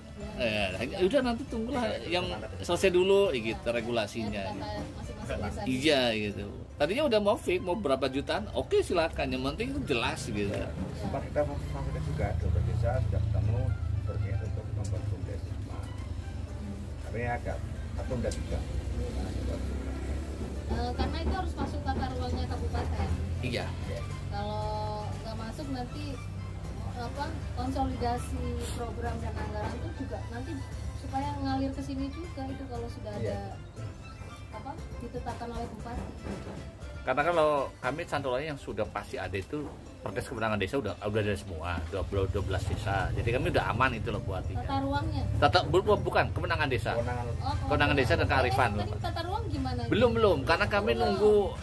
Udah nanti tunggulah yang selesai dulu gitu regulasinya. Masing-masing desa. Iya gitu. Tadinya udah mau fix mau berapa jutaan, oke silakan, yang penting itu jelas gitu. Sempat kita fasilitasi juga dokter desa sudah ketemu berniat untuk membuat Bumdesma. Tapi agak tertunda juga. Karena itu harus masuk tata ruangnya kabupaten. Iya. Kalau nggak masuk nanti konsolidasi program dan anggaran itu juga nanti supaya ngalir ke sini juga itu kalau sudah ada ditetapkan oleh bupati. Karena kalau kami Santolanya yang sudah pasti ada itu Perdes Kemenangan Desa udah ada semua 12 desa. Jadi kami udah aman itu loh buat Tata ruangnya. bukan Kemenangan Desa. Kewenangan desa dan kearifan. Tadi tata ruang gimana? Belum karena kami nunggu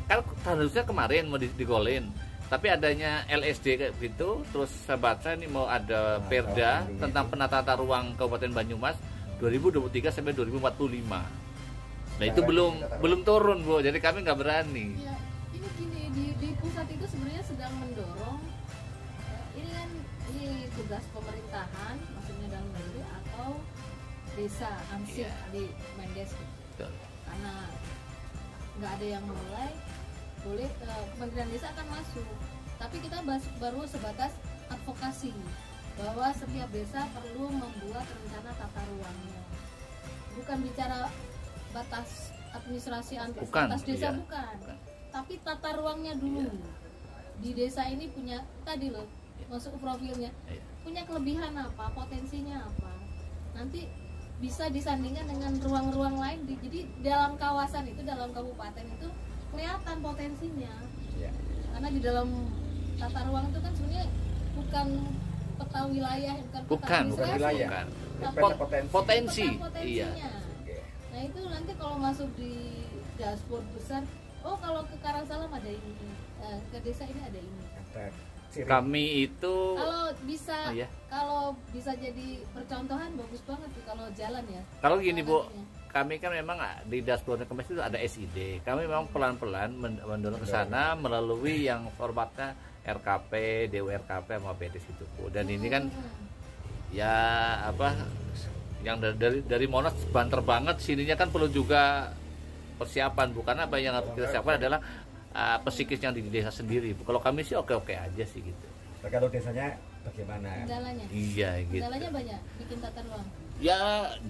kan harusnya kemarin mau digolin. Tapi adanya LSD kayak gitu, terus saya baca ini mau ada Perda tentang penata tata ruang Kabupaten Banyumas 2023 sampai 2045. Nah itu belum turun Bu, jadi kami nggak berani. Ya, ini gini di pusat itu sebenarnya sedang mendorong ini tugas pemerintahan, maksudnya dalam negeri atau desa ansih di Mendes. Betul. Karena nggak ada yang mulai, boleh Kementerian Desa akan masuk. Tapi kita baru sebatas advokasi bahwa setiap desa perlu membuat rencana tata ruangnya. Bukan bicara batas administrasi batas desa bukan. Tapi tata ruangnya dulu. Di desa ini punya tadi loh masuk ke profilnya. Punya kelebihan apa, potensinya apa. Nanti bisa disandingkan dengan ruang-ruang lain. Jadi dalam kawasan itu, dalam kabupaten itu kelihatan potensinya. Karena di dalam tata ruang itu kan sebenarnya bukan peta wilayah, bukan wilayah, potensi. Iya. Nah itu nanti kalau masuk di dashboard besar, oh kalau ke Karangsalam ada ini, ke desa ini ada ini. Kami itu kalau bisa jadi percontohan bagus banget sih kalau jalan ya. Kalau gini Bu, kami kan memang di dashboardnya Kemes itu ada SID. Kami memang pelan-pelan mendorong ke sana melalui yang formatnya RKP, DURKP sama BDS itu Bu. Dan ini kan ya yang dari Monas banter banget, sininya kan perlu juga persiapan Bu. Karena apa yang harus kita siapkan adalah psikis yang di desa sendiri Bu. Kalau kami sih oke-oke aja sih gitu. Nah, kalau desanya bagaimana? Kendalanya? Iya gitu. Kendalanya banyak bikin tata ruang. Ya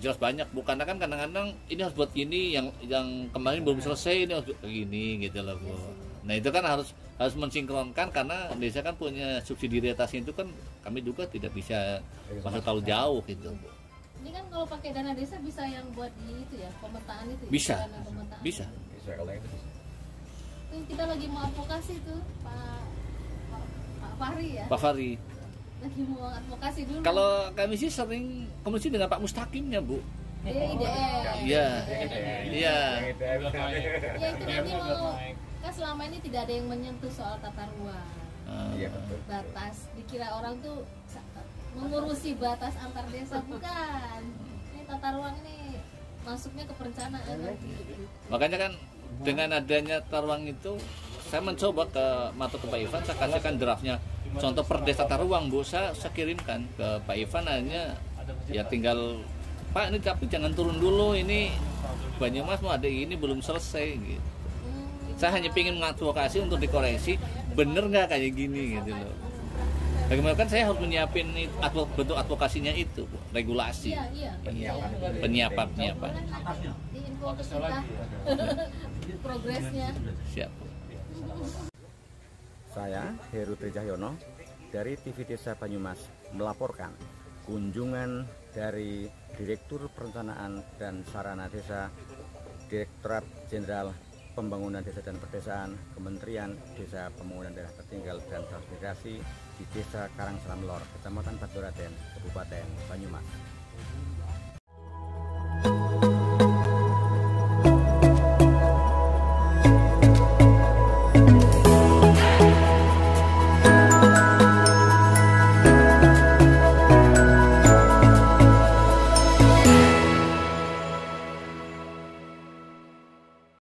jelas banyak Bu, karena kan kadang-kadang ini harus buat gini, yang kemarin belum selesai ini harus gini gitu loh Bu. Nah itu kan harus mensinkronkan karena desa kan punya subsidi retasi itu kan kami juga tidak bisa masuk terlalu jauh gitu Bu. Ini kan kalau pakai dana desa bisa yang buat di itu ya, pemetaan itu. Bisa. Dana pemetaan. Bisa. Kalau itu bisa. Tuh, kita lagi mau advokasi tuh Pak Fahri ya. Pak Fahri. Lagi mau advokasi dulu. Kalau kami sih sering komunikasi dengan Pak Mustaqimnya Bu. IDM. Iya. Iya. Ya itu nanti mau kan selama ini tidak ada yang menyentuh soal tata ruang. Iya betul. Batas dikira orang tuh mengurusi batas antar desa, bukan. Ini tata ruang ini masuknya ke perencanaan nanti. Makanya kan dengan adanya tata ruang itu saya mencoba ke Pak Ivan, saya kasihkan draftnya contoh perdes tata ruang Bu, saya kirimkan ke Pak Ivan, hanya ya tinggal Pak ini tapi jangan turun dulu, ini Banyumas mau ada ini belum selesai gitu. Saya hanya ingin mengadvokasi untuk dikoreksi, bener nggak kayak gini gitu loh. Bagaimana kan saya harus menyiapin bentuk advokasinya itu Bu, regulasi. Iya. Penyiapan. Di info ke kita progresnya. Siap. Saya Heru Trijahyono dari TV Desa Banyumas melaporkan kunjungan dari Direktur Perencanaan dan Sarana Desa Direktorat Jenderal Pembangunan Desa dan Perdesaan, Kementerian Desa Pembangunan Daerah Tertinggal dan Transmigrasi di Desa Karangsalam Lor, Kecamatan Batu Raden, Kabupaten Banyumas.